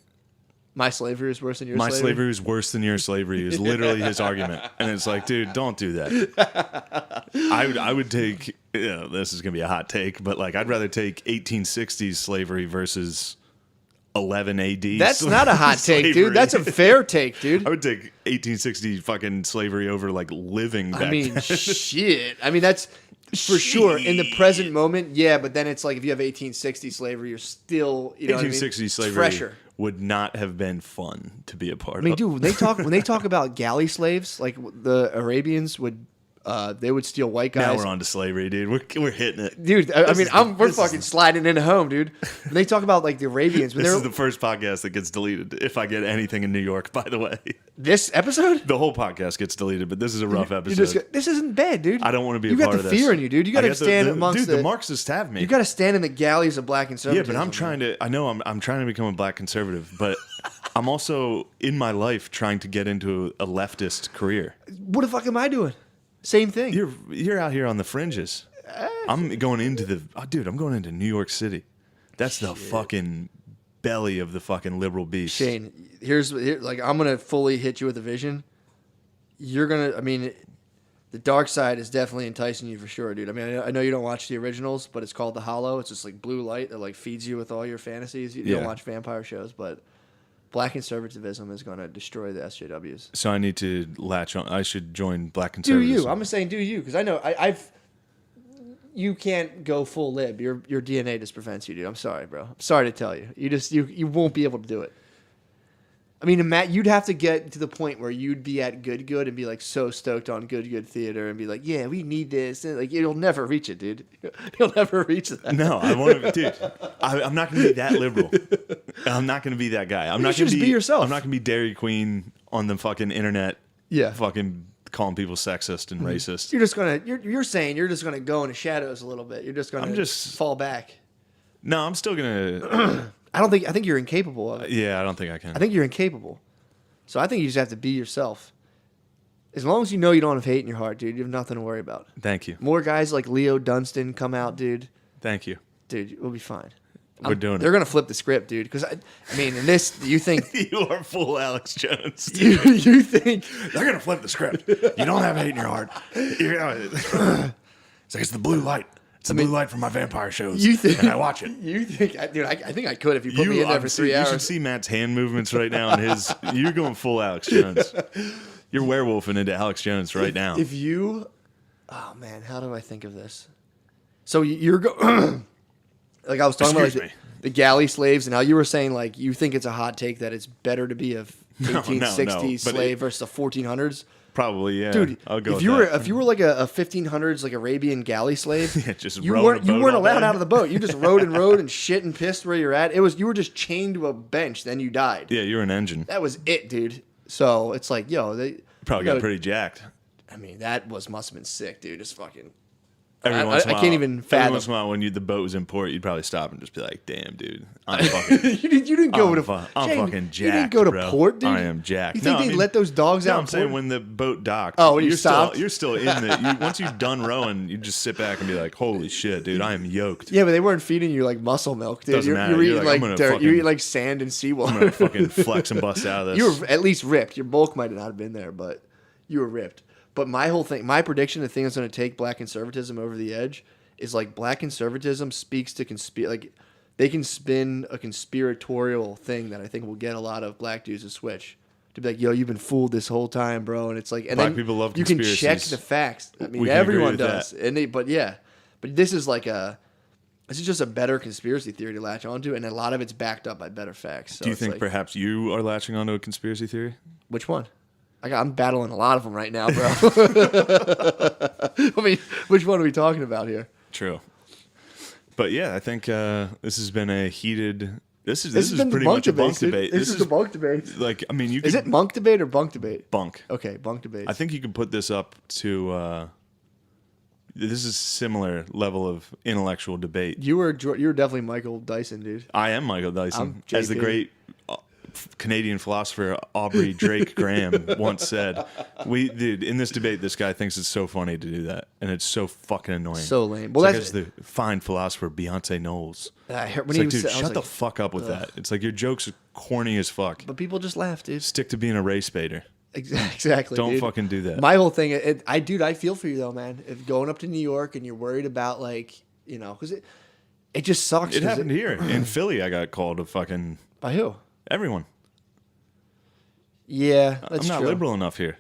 My slavery is worse than your my slavery. slavery is worse than your slavery is literally his argument. And it's like, dude, don't do that. I would take, this is going to be a hot take, but like I'd rather take 1860s slavery versus 11 AD. That's not a hot take, slavery. dude. That's a fair take, dude. I would take 1860 fucking slavery over like living back I mean, then. shit. I mean, that's for sure in the present moment. Yeah, but then it's like if you have 1860 slavery, you're still, you know, 1860 what I mean? It's slavery fresher. would not have been fun to be a part I mean, of. dude, when they talk about galley slaves, like the Arabians would, they would steal white guys. Now we're on to slavery, dude. We're hitting it. Dude, I mean, we're this is fucking sliding into home, dude. When they talk about like the Arabians, when This they're is the first podcast that gets deleted. If I get anything in New York, by the way, this episode, the whole podcast gets deleted. But this is a rough you episode. just go, this isn't bad, dude. I don't want to be You a got part the of this. fear in you, dude. You got to stand amongst the Marxists have me. You got to stand in the galleys of black yeah, conservatism. but I'm trying to. I know I'm trying to become a black conservative, but I'm also in my life trying to get into a leftist career. What the fuck am I doing? Same thing. You're out here on the fringes. I'm going into I'm going into New York City. That's the fucking belly of the fucking liberal beast. Shane, like I'm gonna fully hit you with a vision. You're gonna, I mean, the dark side is definitely enticing you for sure, dude. I mean, I know you don't watch the originals, but it's called The Hollow. It's just like blue light that like feeds you with all your fantasies. You don't Yeah. watch vampire shows, but black conservatism is gonna destroy the SJWs. So I need to latch on. I should join black Do conservatism. you? I'm just saying, do you? Because I know I've. You can't go full lib. Your DNA just prevents you, dude. I'm sorry, bro. I'm sorry to tell you. You won't be able to do it. I mean, Matt, you'd have to get to the point where you'd be at good and be like so stoked on good theater and be like, yeah, we need this. And like, you'll never reach it, dude. You'll never reach that. No, I want to, dude. I'm not going to be that liberal. I'm not going to be that guy. I'm not should going to just be yourself. I'm not going to be Dairy Queen on the fucking internet. Yeah. Fucking calling people sexist and racist. You're just gonna. You're saying you're just gonna go in the shadows a little bit. You're just gonna. I'm just- fall back. No, I'm still gonna. I don't think. I think you're incapable of it. Yeah, I don't think I can. I think you're incapable. So I think you just have to be yourself. As long as you know you don't have hate in your heart, dude, you have nothing to worry about. Thank you. More guys like Leo Dunstan come out, dude. Thank you. Dude, we'll be fine. We're doing They're it. gonna flip the script, dude. Because I mean, in this, you think You are full Alex Jones. you think They're gonna flip the script. You don't have hate in your heart. It's like it's the blue light. It's the blue light from my vampire shows. you think and I watch it. You think, dude? I think I could if you put me in there for 3 You hours. should see Matt's hand movements right now. And you're going full Alex Jones. You're werewolfing into Alex Jones right now. If you, oh man, how do I think of this? So you're go. Like I was talking Excuse about me. like, the galley slaves, and how you were saying like you think it's a hot take that it's better to be a 1860s but slave versus the 1400s. Probably, yeah. Dude, I'll go if with you that. were if you were like a 1500s like Arabian galley slave, Yeah, just you rowing weren't a you boat weren't all allowed day. out of the boat. You just rode and shit and pissed where you're at. You were just chained to a bench. Then you died. Yeah, you're an engine. That was it, dude. So it's like, yo, they Probably you got know, pretty jacked. I mean, that must have been sick, dude. Just fucking. Every I once in a can't while- even Every fathom. once in a while, when the boat was in port, you'd probably stop and just be like, "Damn, dude, I'm fucking, you didn't go to. I'm Shane, fucking jacked. You didn't go to bro. port, dude. I am jacked. You think No, I they mean- let those dogs No, out? I'm in saying port? when the boat docked. Oh, when you you're stopped? you're still in the. Once you're done rowing, you just sit back and be like, "Holy shit, dude, I am yoked." Yeah, but they weren't feeding you like muscle milk, dude. Doesn't You're matter. eating You're like, like I'm gonna dirt. You fucking- eat like sand and seawater. I'm gonna fucking flex and bust out of this. You were at least ripped. Your bulk might not have been there, but you were ripped. But my whole thing, my prediction, the thing that's going to take black conservatism over the edge is like black conservatism speaks to like they can spin a conspiratorial thing that I think will get a lot of black dudes to switch. To be like, yo, you've been fooled this whole time, bro. And it's like, and Black then people love you can check conspiracies. the facts. I mean, We can agree everyone with does. that. But this is like this is just a better conspiracy theory to latch onto, and a lot of it's backed up by better facts. So Do you it's think like, perhaps you are latching onto a conspiracy theory? which one? I'm battling a lot of them right now, bro. I mean, which one are we talking about here? True. But yeah, I think this has been a heated. This This is has been pretty bunk much a bunk debates, dude. debate. This is the bunk debate. like, I mean, you Is could, it monk debate or bunk debate? bunk? Okay, bunk debate. I think you could put this up to. This is similar level of intellectual debate. you were definitely Michael Dyson, dude. I am Michael Dyson I'm as the JP. great Canadian philosopher Aubrey Drake Graham once said, dude, in this debate, this guy thinks it's so funny to do that, and it's so fucking annoying. So lame. Well, Well, that's the fine philososher Beyonce Knowles. I heard, It's when like, he was, dude, I was shut the like, fuck up with that. It's like your jokes are corny as fuck. but people just laugh, dude. Stick to being a race baiter. Exactly. Don't dude. fucking do that. My whole thing, I feel for you though, man. If going up to New York and you're worried about because it just sucks. It happened here in Philly. I got called a fucking By who? everyone. Yeah, that's I'm not true. liberal enough here.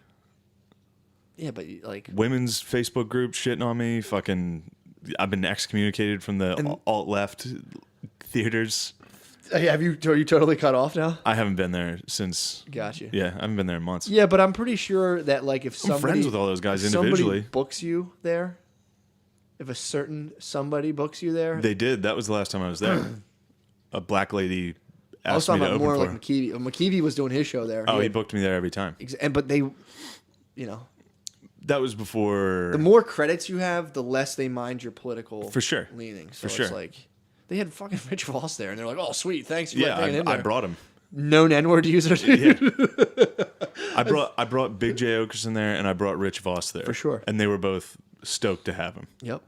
Yeah, but like, Women's Facebook group shitting on me. Fucking, I've been excommunicated from the alt left theaters. are you totally cut off now? I haven't been there since. Got you. Yeah, I haven't been there in months. Yeah, but I'm pretty sure that like if I'm somebody friends with all those guys if individually. somebody books you there, if a certain somebody books you there, They did. That was the last time I was there. A black lady I was asked me talking to about open more for like her. McKeevy. McKeevy was doing his show there. Oh, he booked me there every time. But they, That was before. the more credits you have, the less they mind your political For sure. leanings. For So sure. it's like they had fucking Rich Voss there, and they're like, "Oh, sweet, thanks for Yeah, letting me in I there." brought him. Known N-word user. Yeah. I brought Big J Okerson there, and I brought Rich Voss there For sure. and they were both stoked to have him. Yep.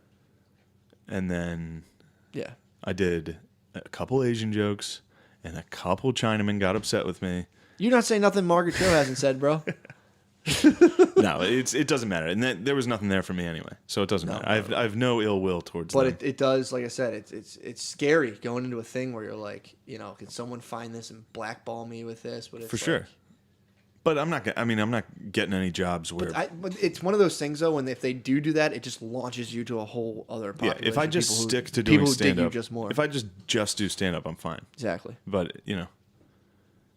And then Yeah. I did a couple Asian jokes, and a couple Chinamen got upset with me. You're not saying nothing Margaret Cho hasn't said, bro. No, it doesn't matter, and there was nothing there for me anyway, so it doesn't matter. I have no ill will towards them. But it does, like I said, it's scary going into a thing where you're like, can someone find this and blackball me with this? But it's for like, sure. But I'm not. I'm not getting any jobs where. But it's one of those things though. When if they do that, it just launches you to a whole other Yeah, population. if I just people who- stick to people doing who dig stand you up, just more. if I just do stand up, I'm fine. Exactly. But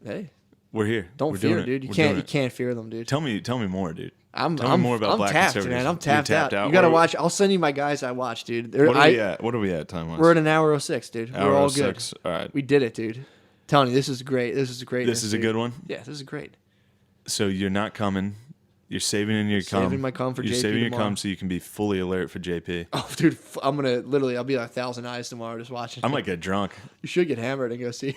Hey, we're here. don't We're fear, doing it. dude. You We're can't doing you it. can't fear them, dude. Tell me more, dude. I'm Tell me more about black tapped, conservatives. man. I'm You're tapped out. You gotta What are- watch. I'll send you my guys I watch, dude. What are we at? What are we at time wise? We're at an hour 06, dude. Hour We're all 06. good. All right. We did it, dude. Telling you, this is great. This is a great. This is a good one. Yeah, this is great. So you're not coming. You're saving in your cum. Saving my cum for You're JP saving your tomorrow. cum so you can be fully alert for JP. Oh, dude, I'm gonna literally. I'll be like 1,000 eyes tomorrow just watching. I might get drunk. You should get hammered and go see.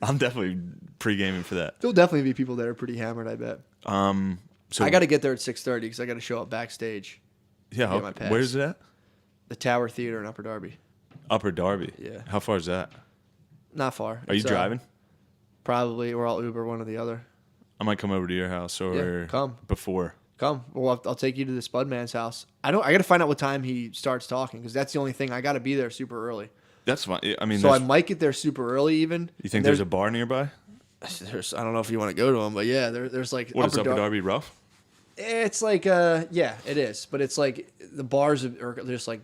I'm definitely pre-gaming for that. There'll definitely be people that are pretty hammered. I bet. So I got to get there at 6:30 because I got to show up backstage. Yeah. get my pass. Where's it at? The Tower Theater in Upper Darby. Upper Darby. Yeah. How far is that? Not far. Are you It's, driving? Probably, or I'll Uber one or the other. I might come over to your house or Yeah, come. before. Come. Well, I'll take you to the Spudman's house. I got to find out what time he starts talking because that's the only thing. I got to be there super early. That's fine. I mean, So I might get there super early even. you think there's a bar nearby? I don't know if you want to go to them, but yeah, there's like What is Upper Darby rough? It's like yeah, it is, but it's like the bars are just like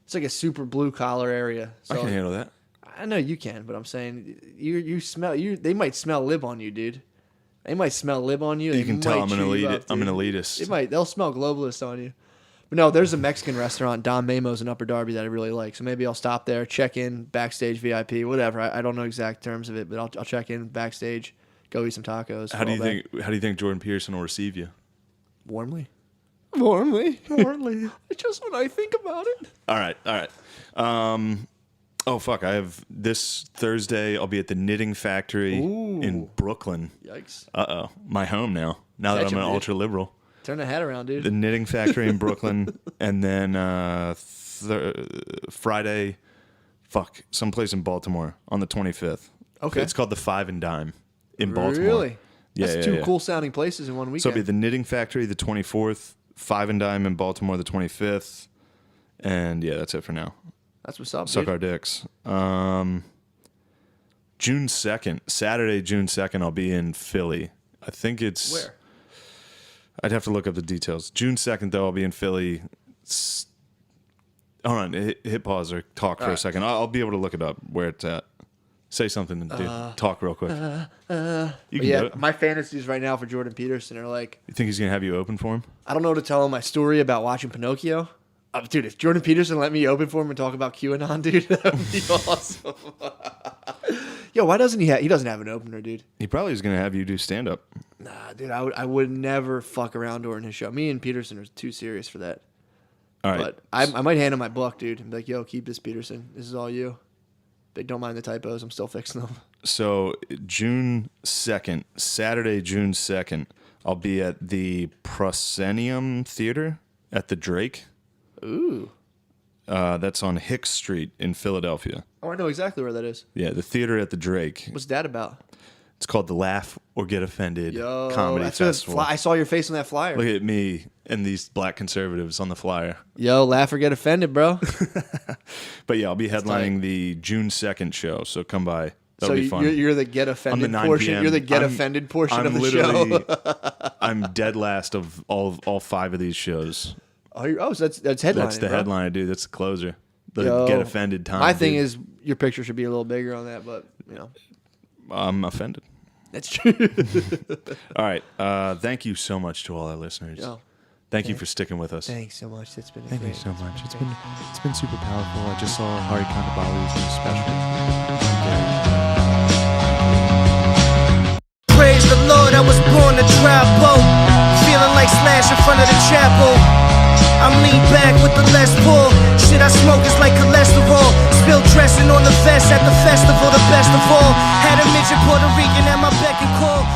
it's like a super blue collar area. So I can handle that. I know you can, but I'm saying you smell you. They might smell lib on you, dude. They might smell lib on you. You can tell I'm an elitist. I'm an elitist. They'll smell globalist on you. But no, there's a Mexican restaurant, Don Mamo's in Upper Darby that I really like. So maybe I'll stop there, check in, backstage VIP, whatever. I don't know exact terms of it, but I'll check in backstage, go eat some tacos. How do you all that. think? How do you think Jordan Peterson will receive you? Warmly. Warmly. Just when I think about it. All right. Oh fuck! I have this Thursday. I'll be at the Knitting Factory in Brooklyn. Yikes. My home now. Now that Catch I'm 'em, an dude. ultra liberal. Turn the hat around, dude. The Knitting Factory in Brooklyn, and then Friday, someplace in Baltimore on the 25th. Okay. It's called the Five and Dime in Baltimore. Really? Yeah, That's yeah, two yeah. cool sounding places in one weekend. So it'll be the Knitting Factory the 24th, Five and Dime in Baltimore the 25th, and yeah, that's it for now. That's what's up, Suck dude. our dicks. June 2nd, Saturday, June 2nd, I'll be in Philly. I think it's... Where? I'd have to look up the details. June 2nd, though, I'll be in Philly. Hold on, hit pause or talk for a right. second. I'll be able to look it up where it's at. Say something and talk real quick. You can do Yeah, it. my fantasies right now for Jordan Peterson are like, You think he's going to have you open for him? I don't know to tell him my story about watching Pinocchio. Dude, if Jordan Peterson let me open for him and talk about QAnon, dude, that would be awesome. Yo, why doesn't he he doesn't have an opener, dude? He probably is going to have you do stand-up. Nah, dude, I would never fuck around during his show. Me and Peterson are too serious for that. All right. But I might hand him my book, dude, and be like, yo, keep this, Peterson. This is all you. But don't mind the typos. I'm still fixing them. So June 2nd, Saturday, June 2nd, I'll be at the Proscenium Theater at the Drake. Ooh. That's on Hicks Street in Philadelphia. Oh, I know exactly where that is. Yeah, the theater at the Drake. What's that about? It's called the Laugh or Get Offended Yo, Comedy that's what Festival. I saw your face on that flyer. Look at me and these black conservatives on the flyer. Yo, laugh or get offended, bro. But yeah, I'll be headlining the June 2nd show, so come by. That'll be fun. You're the get offended 9 portion. PM. You're the get offended portion of the show. I'm dead last of all 5 of these shows. So that's headlining. That's the bro. headline I do. That's the closer. The Yo, get offended time. My thing dude. is your picture should be a little bigger on that, but I'm offended. that's true. All right. Thank you so much to all our listeners. Yo, Thank you for sticking with us. thanks so much. It's been Thank you great. so much. It's been super powerful. I just saw Hari Kondaboli's new special. Praise the Lord, I was born to drive boat. Feeling like Slash in front of the chapel. I'm lean back with the Les Paul. Shit I smoke is like cholesterol. Spilled dressing on the vest at the festival, the best of all. Had a midget Puerto Rican at my beck and call.